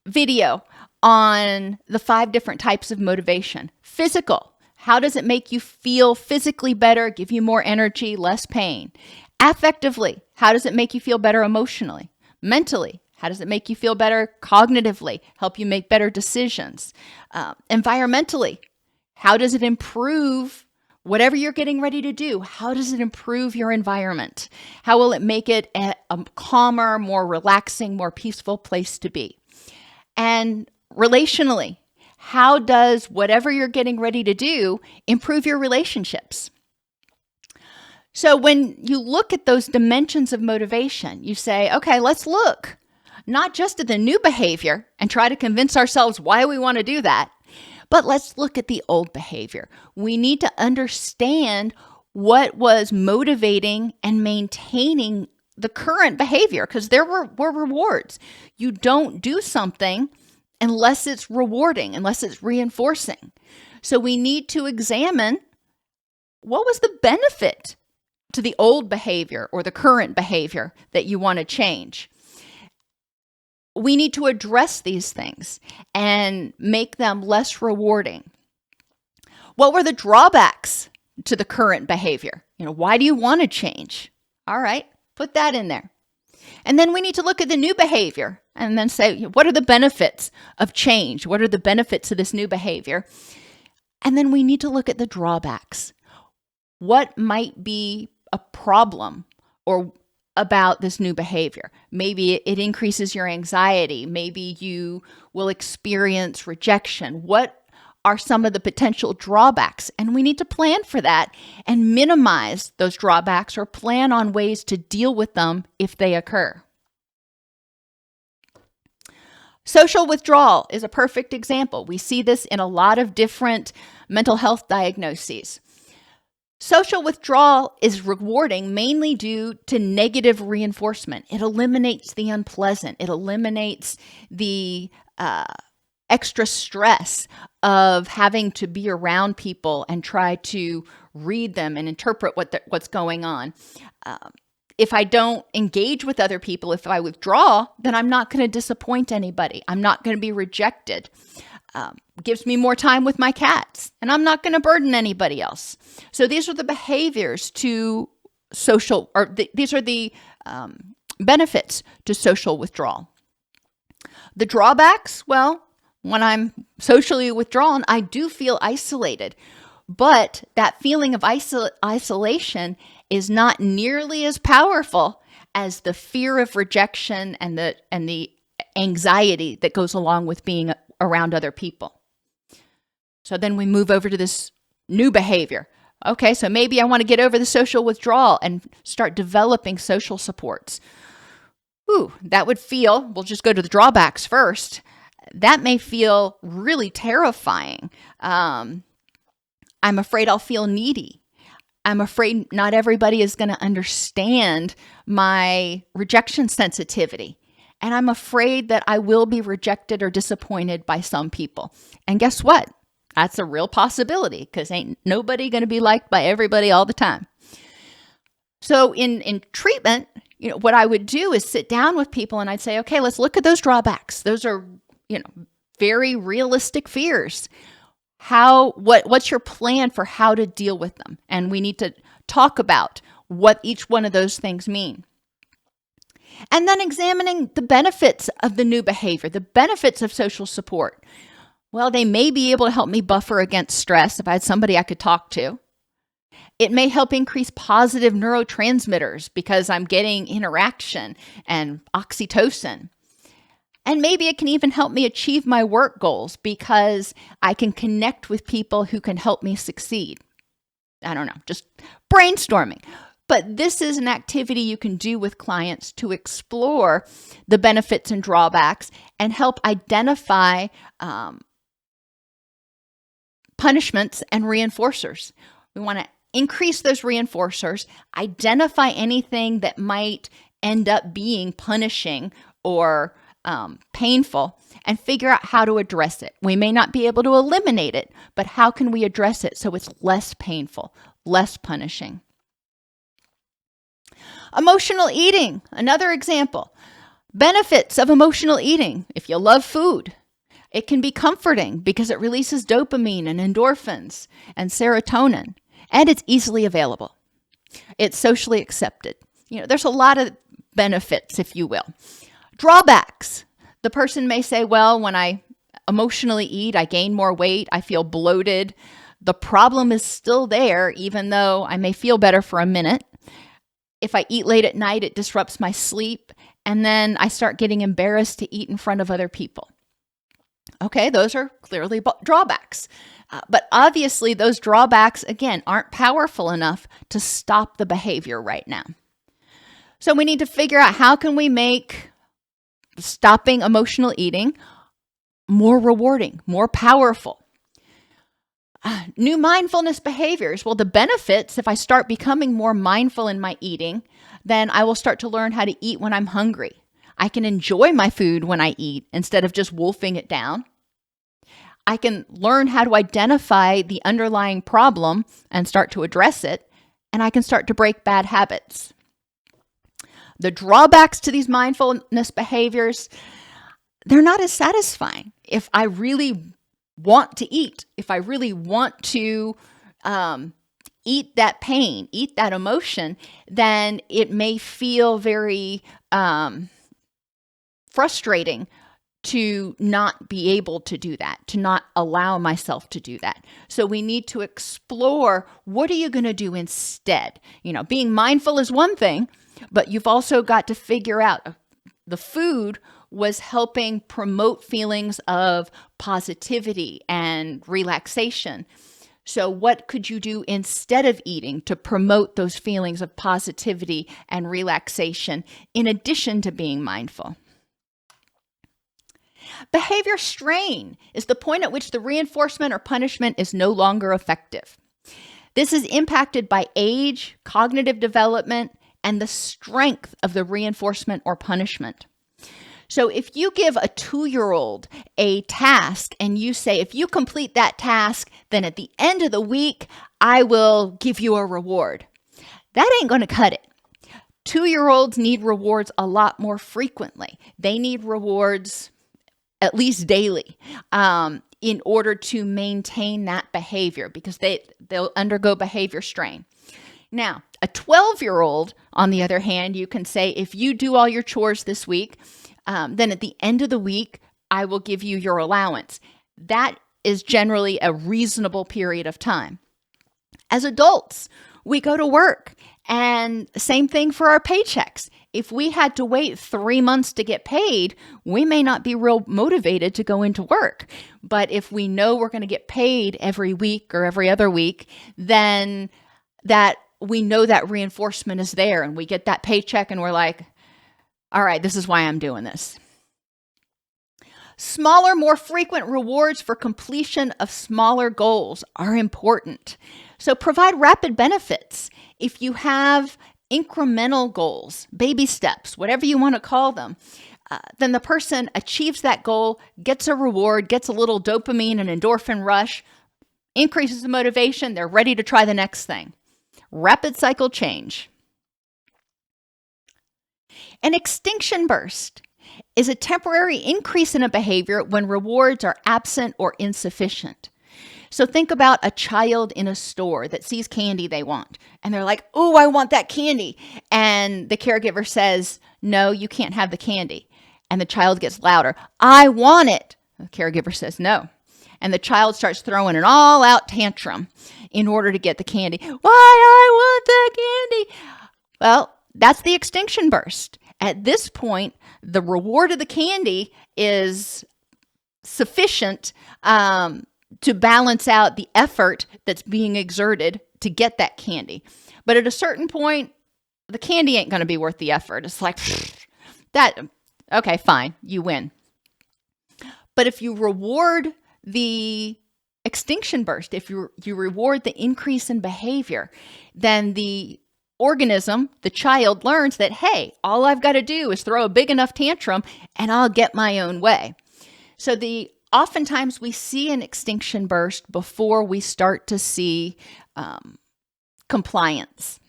video on the 5 different types of motivation. Physical. How does it make you feel physically better, give you more energy, less pain? Affectively. How does it make you feel better emotionally? Mentally. How does it make you feel better cognitively, help you make better decisions? Environmentally. How does it improve whatever you're getting ready to do? How does it improve your environment? How will it make it a calmer, more relaxing, more peaceful place to be? And relationally, how does whatever you're getting ready to do improve your relationships? So when you look at those dimensions of motivation, you say, okay, let's look not just at the new behavior and try to convince ourselves why we want to do that, but let's look at the old behavior. We need to understand what was motivating and maintaining the current behavior, because there were rewards. You don't do something unless it's rewarding, unless it's reinforcing. So we need to examine what was the benefit to the old behavior or the current behavior that you want to change. We need to address these things and make them less rewarding. What were the drawbacks to the current behavior? Why do you want to change? All right, put that in there. And then we need to look at the new behavior and then say, what are the benefits of change? What are the benefits of this new behavior? And then we need to look at the drawbacks. What might be a problem or about this new behavior? Maybe it increases your anxiety. Maybe you will experience rejection. What are some of the potential drawbacks? And we need to plan for that and minimize those drawbacks or plan on ways to deal with them if they occur. Social withdrawal is a perfect example. We see this in a lot of different mental health diagnoses. Social withdrawal is rewarding mainly due to negative reinforcement. It eliminates the unpleasant. It eliminates the extra stress of having to be around people and try to read them and interpret what's going on. If I don't engage with other people, if I withdraw, then I'm not going to disappoint anybody. I'm not going to be rejected. Gives me more time with my cats, and I'm not going to burden anybody else. So these are the behaviors to social, these are the benefits to social withdrawal. The drawbacks, well, when I'm socially withdrawn, I do feel isolated, but that feeling of isolation is not nearly as powerful as the fear of rejection and the anxiety that goes along with being around other people. So then we move over to this new behavior. Okay, so maybe I want to get over the social withdrawal and start developing social supports. Ooh, that would feel, we'll just go to the drawbacks first. That may feel really terrifying. I'm afraid I'll feel needy. I'm afraid not everybody is going to understand my rejection sensitivity. And I'm afraid that I will be rejected or disappointed by some people. And guess what? That's a real possibility because ain't nobody going to be liked by everybody all the time. So in treatment, what I would do is sit down with people and I'd say, okay, let's look at those drawbacks. Those are, very realistic fears. What's your plan for how to deal with them? And we need to talk about what each one of those things mean. And then examining the benefits of the new behavior, the benefits of social support. Well, they may be able to help me buffer against stress if I had somebody I could talk to. It may help increase positive neurotransmitters because I'm getting interaction and oxytocin. And maybe it can even help me achieve my work goals because I can connect with people who can help me succeed. I don't know, just brainstorming. But this is an activity you can do with clients to explore the benefits and drawbacks and help identify punishments and reinforcers. We want to increase those reinforcers, identify anything that might end up being punishing or painful, and figure out how to address it. We may not be able to eliminate it, but how can we address it so it's less painful, less punishing? Emotional eating, another example. Benefits of emotional eating. If you love food, it can be comforting because it releases dopamine and endorphins and serotonin, and it's easily available. It's socially accepted. There's a lot of benefits, if you will. Drawbacks. The person may say, well, when I emotionally eat, I gain more weight, I feel bloated. The problem is still there, even though I may feel better for a minute. If I eat late at night, it disrupts my sleep, and then I start getting embarrassed to eat in front of other people. Okay, those are clearly drawbacks. But obviously, those drawbacks, again, aren't powerful enough to stop the behavior right now. So we need to figure out how can we make stopping emotional eating more rewarding, more powerful. New mindfulness behaviors. Well, the benefits, if I start becoming more mindful in my eating, then I will start to learn how to eat when I'm hungry. I can enjoy my food when I eat instead of just wolfing it down. I can learn how to identify the underlying problem and start to address it, and I can start to break bad habits. The drawbacks to these mindfulness behaviors, they're not as satisfying. If I really want to eat, if I really want to eat that pain, eat that emotion, then it may feel very frustrating to not be able to do that, to not allow myself to do that. So we need to explore, what are you going to do instead? Being mindful is one thing, but you've also got to figure out The food was helping promote feelings of positivity and relaxation. So what could you do instead of eating to promote those feelings of positivity and relaxation in addition to being mindful? Behavior strain is the point at which the reinforcement or punishment is no longer effective. This is impacted by age, cognitive development, and the strength of the reinforcement or punishment. So if you give a 2-year-old a task and you say, if you complete that task, then at the end of the week, I will give you a reward. That ain't going to cut it. 2-year-olds need rewards a lot more frequently. They need rewards at least daily in order to maintain that behavior because they'll undergo behavior strain. Now, a 12-year-old, on the other hand, you can say, if you do all your chores this week, then at the end of the week, I will give you your allowance. That is generally a reasonable period of time. As adults, we go to work, and same thing for our paychecks. If we had to wait 3 months to get paid, we may not be real motivated to go into work. But if we know we're going to get paid every week or every other week, then that we know that reinforcement is there, and we get that paycheck and we're like, all right, this is why I'm doing this. Smaller, more frequent rewards for completion of smaller goals are important. So provide rapid benefits. If you have incremental goals, baby steps, whatever you want to call them, then the person achieves that goal, gets a reward, gets a little dopamine and endorphin rush, increases the motivation, they're ready to try the next thing. Rapid cycle change. An extinction burst is a temporary increase in a behavior when rewards are absent or insufficient. So think about a child in a store that sees candy they want, and they're like, oh, I want that candy. And the caregiver says, no, you can't have the candy. And the child gets louder, I want it. The caregiver says, no. And the child starts throwing an all-out tantrum in order to get the candy. Why, I want the candy. Well, that's the extinction burst. At this point, the reward of the candy is sufficient to balance out the effort that's being exerted to get that candy. But at a certain point, the candy ain't going to be worth the effort. It's like, that, okay, fine, you win. But if you reward the extinction burst, if you reward the increase in behavior, then the organism, the child, learns that, hey, all I've got to do is throw a big enough tantrum and I'll get my own way. So oftentimes we see an extinction burst before we start to see compliance.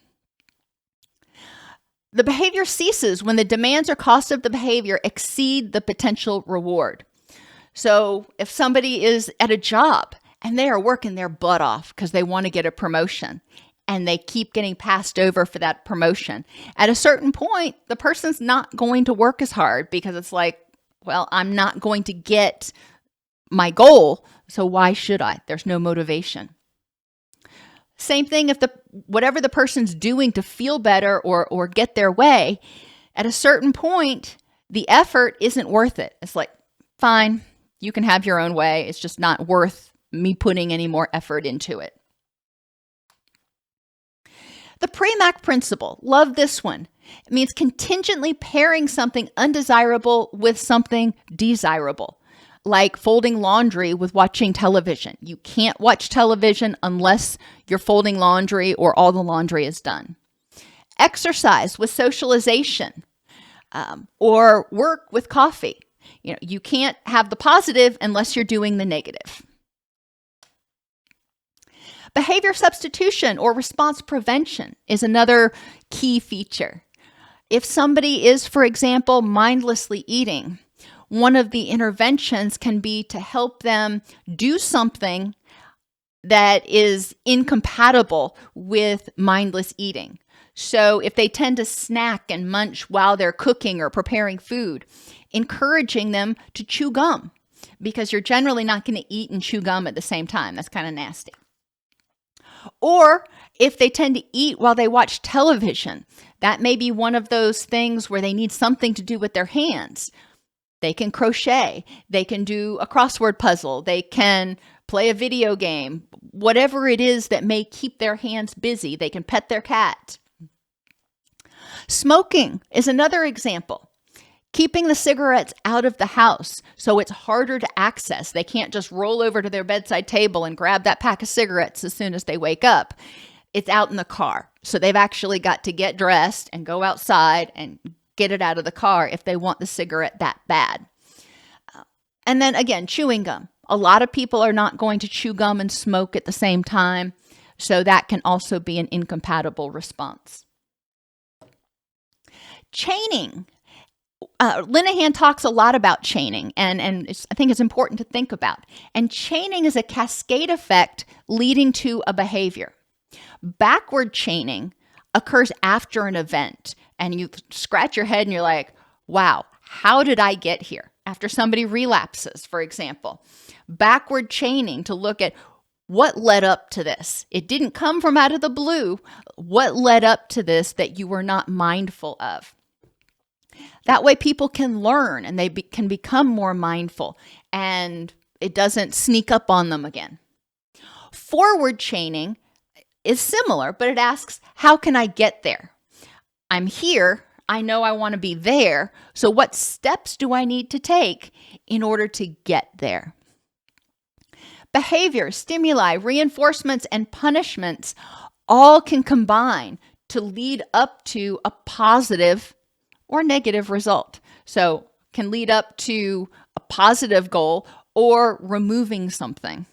The behavior ceases when the demands or costs of the behavior exceed the potential reward. So if somebody is at a job and they are working their butt off because they want to get a promotion, and they keep getting passed over for that promotion, at a certain point, the person's not going to work as hard because it's like, well, I'm not going to get my goal, so why should I? There's no motivation. Same thing if whatever the person's doing to feel better or get their way, at a certain point, the effort isn't worth it. It's like, fine, you can have your own way. It's just not worth me putting any more effort into it. The Premack principle, love this one. It means contingently pairing something undesirable with something desirable, like folding laundry with watching television. You can't watch television unless you're folding laundry or all the laundry is done. Exercise with socialization, or work with coffee. You can't have the positive unless you're doing the negative. Behavior substitution or response prevention is another key feature. If somebody is, for example, mindlessly eating, one of the interventions can be to help them do something that is incompatible with mindless eating. So if they tend to snack and munch while they're cooking or preparing food, encouraging them to chew gum, because you're generally not going to eat and chew gum at the same time. That's kind of nasty. Or if they tend to eat while they watch television, that may be one of those things where they need something to do with their hands. They can crochet, they can do a crossword puzzle, they can play a video game, whatever it is that may keep their hands busy. They can pet their cat. Smoking is another example. Keeping the cigarettes out of the house so it's harder to access. They can't just roll over to their bedside table and grab that pack of cigarettes as soon as they wake up. It's out in the car. So they've actually got to get dressed and go outside and get it out of the car if they want the cigarette that bad. And then again, chewing gum. A lot of people are not going to chew gum and smoke at the same time. So that can also be an incompatible response. Chaining. Linehan talks a lot about chaining, and I think it's important to think about. And chaining is a cascade effect leading to a behavior. Backward chaining occurs after an event, and you scratch your head and you're like, wow, how did I get here? After somebody relapses, for example. Backward chaining to look at what led up to this. It didn't come from out of the blue. What led up to this that you were not mindful of? That way people can learn and they can become more mindful and it doesn't sneak up on them again. Forward chaining is similar, but it asks, how can I get there? I'm here. I know I want to be there. So what steps do I need to take in order to get there? Behavior, stimuli, reinforcements, and punishments all can combine to lead up to a positive or negative result. So can lead up to a positive goal or removing something.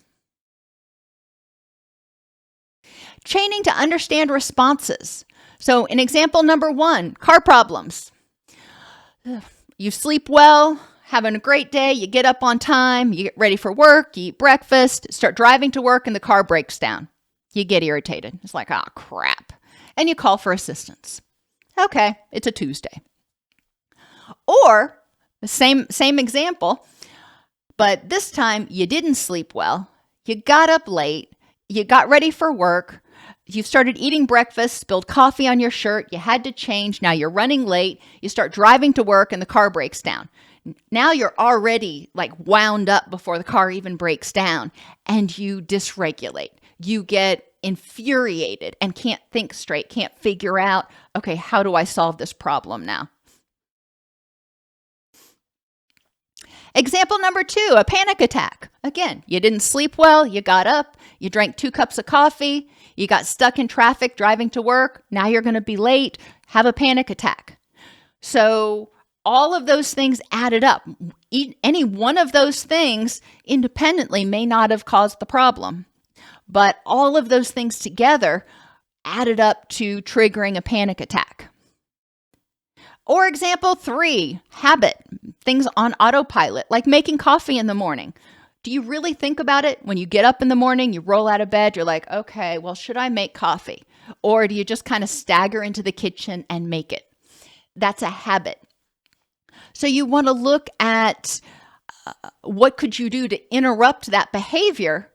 Chaining to understand responses. So in example number 1, car problems. You sleep well, having a great day, you get up on time, you get ready for work, you eat breakfast, start driving to work, and the car breaks down. You get irritated. It's like, oh, crap. And you call for assistance. Okay, it's a Tuesday. Or the same example, but this time you didn't sleep well, you got up late, you got ready for work, you started eating breakfast, spilled coffee on your shirt, you had to change, now you're running late, you start driving to work and the car breaks down. Now you're already like wound up before the car even breaks down and you dysregulate. You get infuriated and can't think straight, can't figure out, okay, how do I solve this problem now? Example number 2, a panic attack. Again, you didn't sleep well, you got up, you drank 2 cups of coffee, you got stuck in traffic driving to work, now you're going to be late, have a panic attack. So all of those things added up. Any one of those things independently may not have caused the problem, but all of those things together added up to triggering a panic attack. Or example 3, habit, things on autopilot, like making coffee in the morning. Do you really think about it? When you get up in the morning, you roll out of bed, you're like, okay, well, should I make coffee? Or do you just kind of stagger into the kitchen and make it? That's a habit. So you want to look at what could you do to interrupt that behavior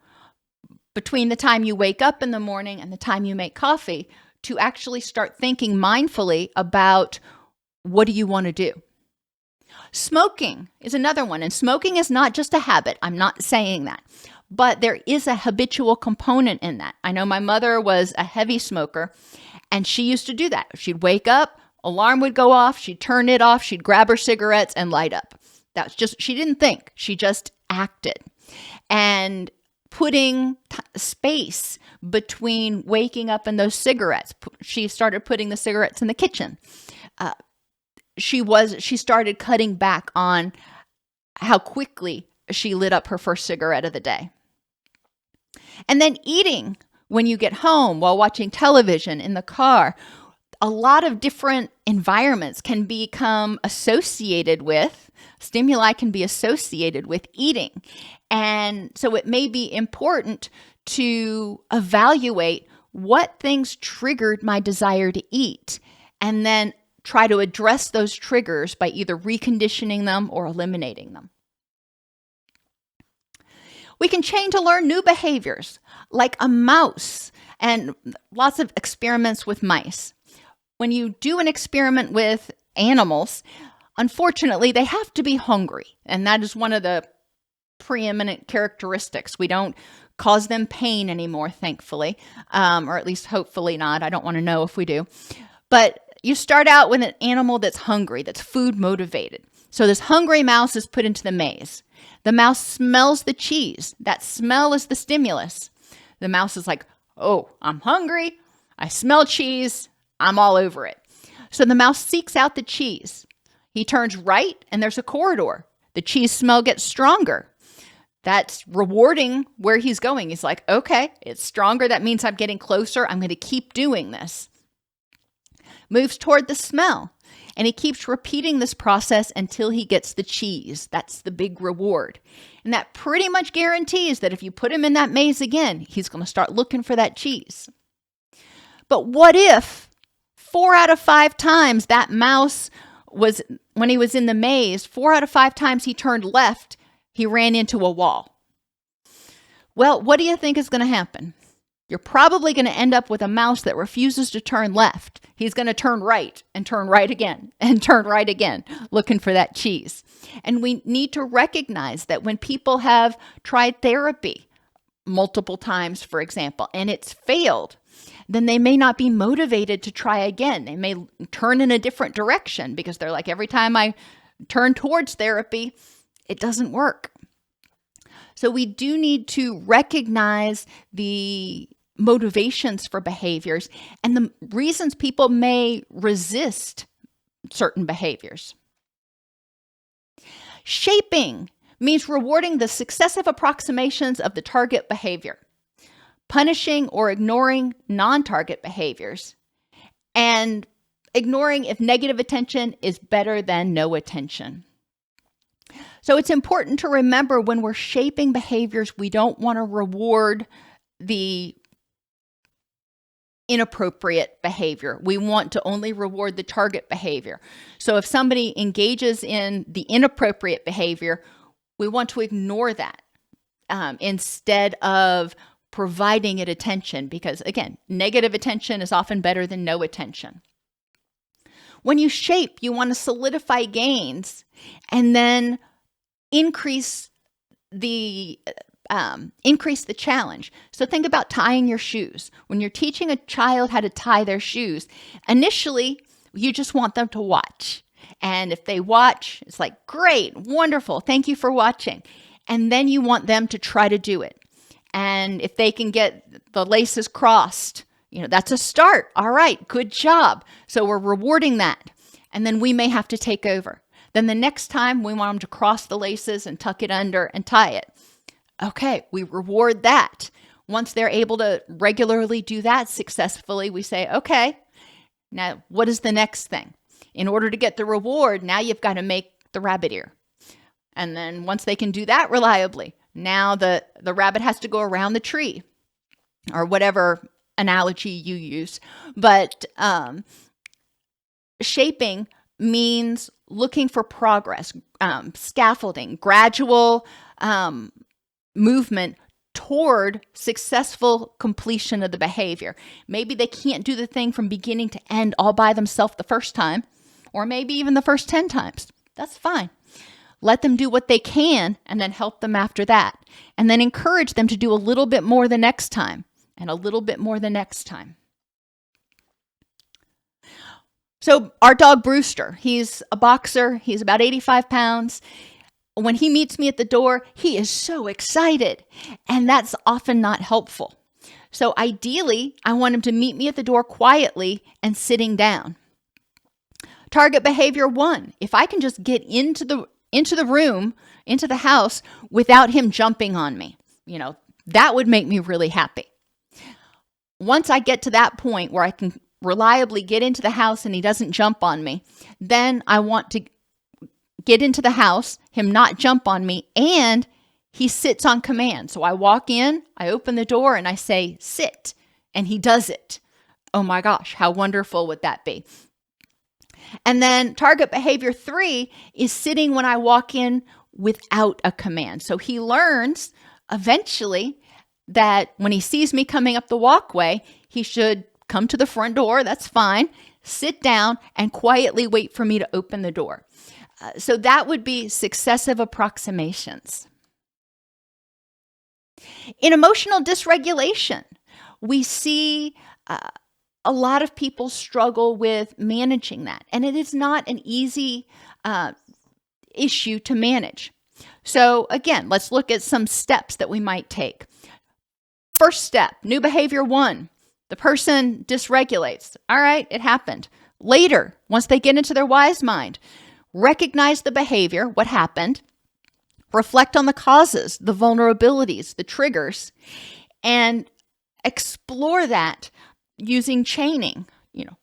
between the time you wake up in the morning and the time you make coffee to actually start thinking mindfully about what do you want to do? Smoking is another one. And smoking is not just a habit. I'm not saying that. But there is a habitual component in that. I know my mother was a heavy smoker, and she used to do that. She'd wake up, alarm would go off, she'd turn it off, she'd grab her cigarettes and light up. That's just, she didn't think. She just acted. And putting space between waking up and those cigarettes. She started putting the cigarettes in the kitchen. She started cutting back on how quickly she lit up her first cigarette of the day. And then eating when you get home, while watching television, in the car. A lot of different environments can become associated with, stimuli can be associated with eating. And so it may be important to evaluate what things triggered my desire to eat, and then try to address those triggers by either reconditioning them or eliminating them. We can train to learn new behaviors, like a mouse. and lots of experiments with mice. When you do an experiment with animals, unfortunately, they have to be hungry. And that is one of the preeminent characteristics. We don't cause them pain anymore, thankfully, or at least hopefully not. I don't want to know if we do. But you start out with an animal that's hungry, that's food motivated. So this hungry mouse is put into the maze. The mouse smells the cheese. That smell is the stimulus. The mouse is like, oh, I'm hungry. I smell cheese. I'm all over it. So the mouse seeks out the cheese. He turns right and there's a corridor. The cheese smell gets stronger. That's rewarding where he's going. He's like, okay, it's stronger. That means I'm getting closer. I'm going to keep doing this. Moves toward the smell. And he keeps repeating this process until he gets the cheese. That's the big reward. And that pretty much guarantees that if you put him in that maze again, he's going to start looking for that cheese. But what if 4 out of 5 times that mouse was, when he was in the maze, 4 out of 5 times he turned left, he ran into a wall? Well, what do you think is going to happen? You're probably going to end up with a mouse that refuses to turn left. He's going to turn right and turn right again and turn right again, looking for that cheese. And we need to recognize that when people have tried therapy multiple times, for example, and it's failed, then they may not be motivated to try again. They may turn in a different direction because they're like, every time I turn towards therapy, it doesn't work. So we do need to recognize the motivations for behaviors and the reasons people may resist certain behaviors. Shaping means rewarding the successive approximations of the target behavior, punishing or ignoring non-target behaviors, and ignoring if negative attention is better than no attention. So it's important to remember when we're shaping behaviors, we don't want to reward the inappropriate behavior. We want to only reward the target behavior. So if somebody engages in the inappropriate behavior, we want to ignore that instead of providing it attention, because again, negative attention is often better than no attention. When you shape, you want to solidify gains and then increase the challenge. So think about tying your shoes. When you're teaching a child how to tie their shoes, initially you just want them to watch. And if they watch, it's like, great, wonderful, thank you for watching. And then you want them to try to do it. And if they can get the laces crossed, that's a start. All right, good job. So we're rewarding that. And then we may have to take over. Then the next time we want them to cross the laces and tuck it under and tie it. Okay, we reward that. Once they're able to regularly do that successfully, we say, okay, now what is the next thing? In order to get the reward, now you've got to make the rabbit ear. And then once they can do that reliably, now the rabbit has to go around the tree or whatever analogy you use. But shaping means looking for progress, scaffolding, gradual movement toward successful completion of the behavior. Maybe they can't do the thing from beginning to end all by themselves the first time, or maybe even the first 10 times. That's fine. Let them do what they can and then help them after that. And then encourage them to do a little bit more the next time and a little bit more the next time. So our dog Brewster, he's a boxer. He's about 85 pounds. When he meets me at the door, he is so excited, and that's often not helpful. So ideally, I want him to meet me at the door quietly and sitting down. Target behavior 1, if I can just get into the room, into the house without him jumping on me, that would make me really happy. Once I get to that point where I can reliably get into the house and he doesn't jump on me, then I want to get into the house, him not jump on me, and he sits on command. So I walk in, I open the door, and I say, sit, and he does it. Oh my gosh, how wonderful would that be? And then target behavior 3 is sitting when I walk in without a command. So he learns eventually that when he sees me coming up the walkway, he should come to the front door. That's fine. Sit down and quietly wait for me to open the door. So that would be successive approximations. In emotional dysregulation, we see a lot of people struggle with managing that, and it is not an easy issue to manage. So again, let's look at some steps that we might take. First step, new behavior 1. The person dysregulates. All right, it happened. Later, once they get into their wise mind, recognize the behavior, what happened, reflect on the causes, the vulnerabilities, the triggers, and explore that using chaining.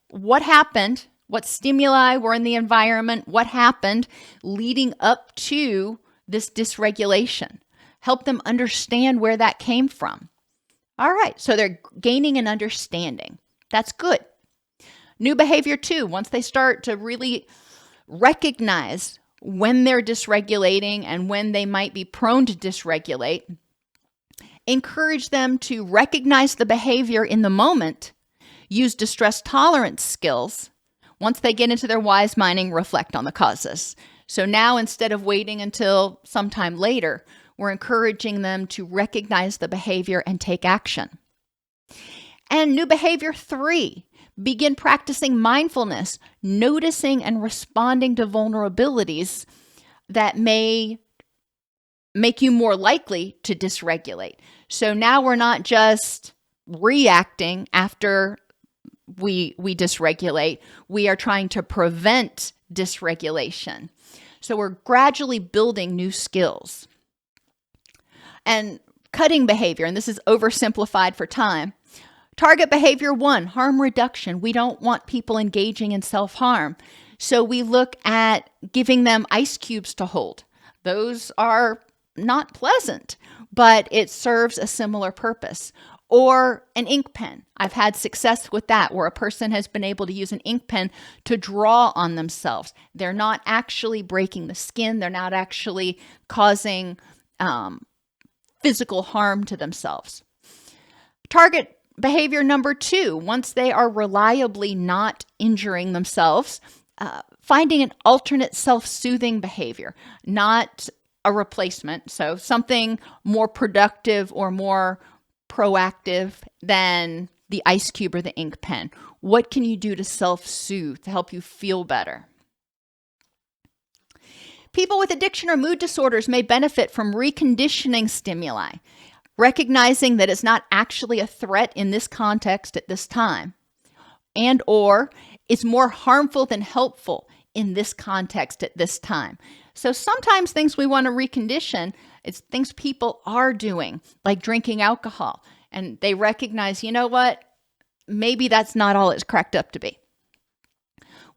What happened, what stimuli were in the environment, what happened leading up to this dysregulation. Help them understand where that came from. All right, so they're gaining an understanding. That's good. New behavior 2, once they start to really recognize when they're dysregulating and when they might be prone to dysregulate, encourage them to recognize the behavior in the moment, use distress tolerance skills. Once they get into their wise minding, reflect on the causes. So now, instead of waiting until sometime later, we're encouraging them to recognize the behavior and take action. And new behavior 3, begin practicing mindfulness, noticing and responding to vulnerabilities that may make you more likely to dysregulate. So now we're not just reacting after we dysregulate, we are trying to prevent dysregulation. So we're gradually building new skills. And cutting behavior, and this is oversimplified for time. Target behavior 1, harm reduction. We don't want people engaging in self-harm. So we look at giving them ice cubes to hold. Those are not pleasant, but it serves a similar purpose. Or an ink pen. I've had success with that, where a person has been able to use an ink pen to draw on themselves. They're not actually breaking the skin. They're not actually causing physical harm to themselves. Target behavior number 2, once they are reliably not injuring themselves, finding an alternate self-soothing behavior, not a replacement. So something more productive or more proactive than the ice cube or the ink pen. What can you do to self-soothe, to help you feel better? People with addiction or mood disorders may benefit from reconditioning stimuli, recognizing that it's not actually a threat in this context at this time, and or it's more harmful than helpful in this context at this time. So sometimes things we want to recondition, it's things people are doing, like drinking alcohol, and they recognize, you know what, maybe that's not all it's cracked up to be.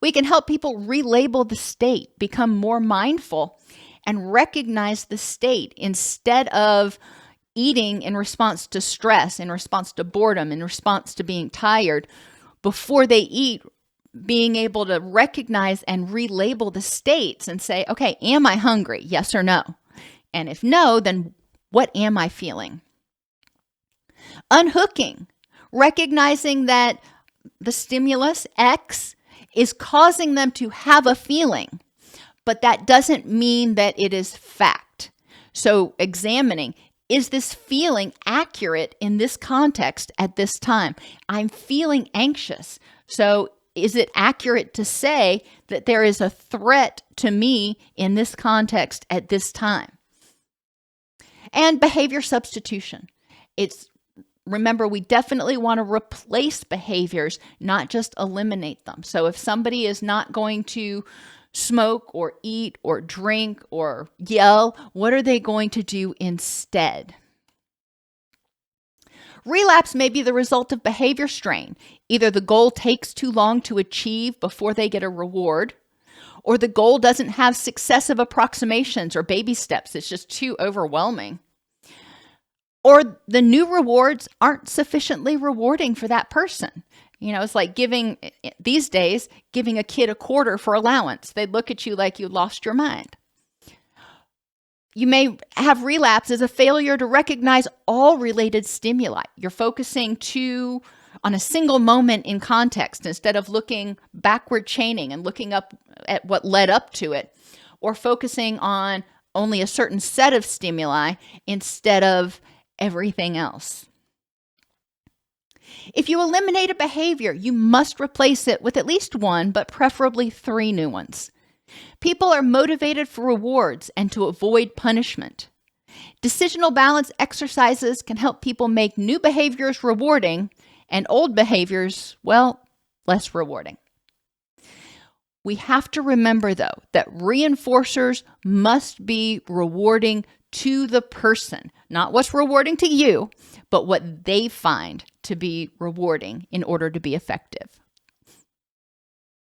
We can help people relabel the state, become more mindful, and recognize the state instead of eating in response to stress, in response to boredom, in response to being tired. Before they eat, being able to recognize and relabel the states and say, okay, am I hungry? Yes or no? And if no, then what am I feeling? Unhooking, recognizing that the stimulus X is causing them to have a feeling, but that doesn't mean that it is fact. So examining, is this feeling accurate in this context at this time? I'm feeling anxious. So is it accurate to say that there is a threat to me in this context at this time? And behavior substitution. Remember, we definitely want to replace behaviors, not just eliminate them. So if somebody is not going to smoke or eat or drink or yell, what are they going to do instead? Relapse may be the result of behavior strain. Either the goal takes too long to achieve before they get a reward, or the goal doesn't have successive approximations or baby steps. It's just too overwhelming. Or the new rewards aren't sufficiently rewarding for that person. It's like these days, giving a kid a quarter for allowance. They'd look at you like you lost your mind. You may have relapse as a failure to recognize all related stimuli. You're focusing on a single moment in context instead of looking backward chaining and looking up at what led up to it, or focusing on only a certain set of stimuli instead of everything else. If you eliminate a behavior, you must replace it with at least one, but preferably 3 new ones. People are motivated for rewards and to avoid punishment. Decisional balance exercises can help people make new behaviors rewarding and old behaviors, well, less rewarding. We have to remember, though, that reinforcers must be rewarding to the person, not what's rewarding to you, but what they find to be rewarding in order to be effective.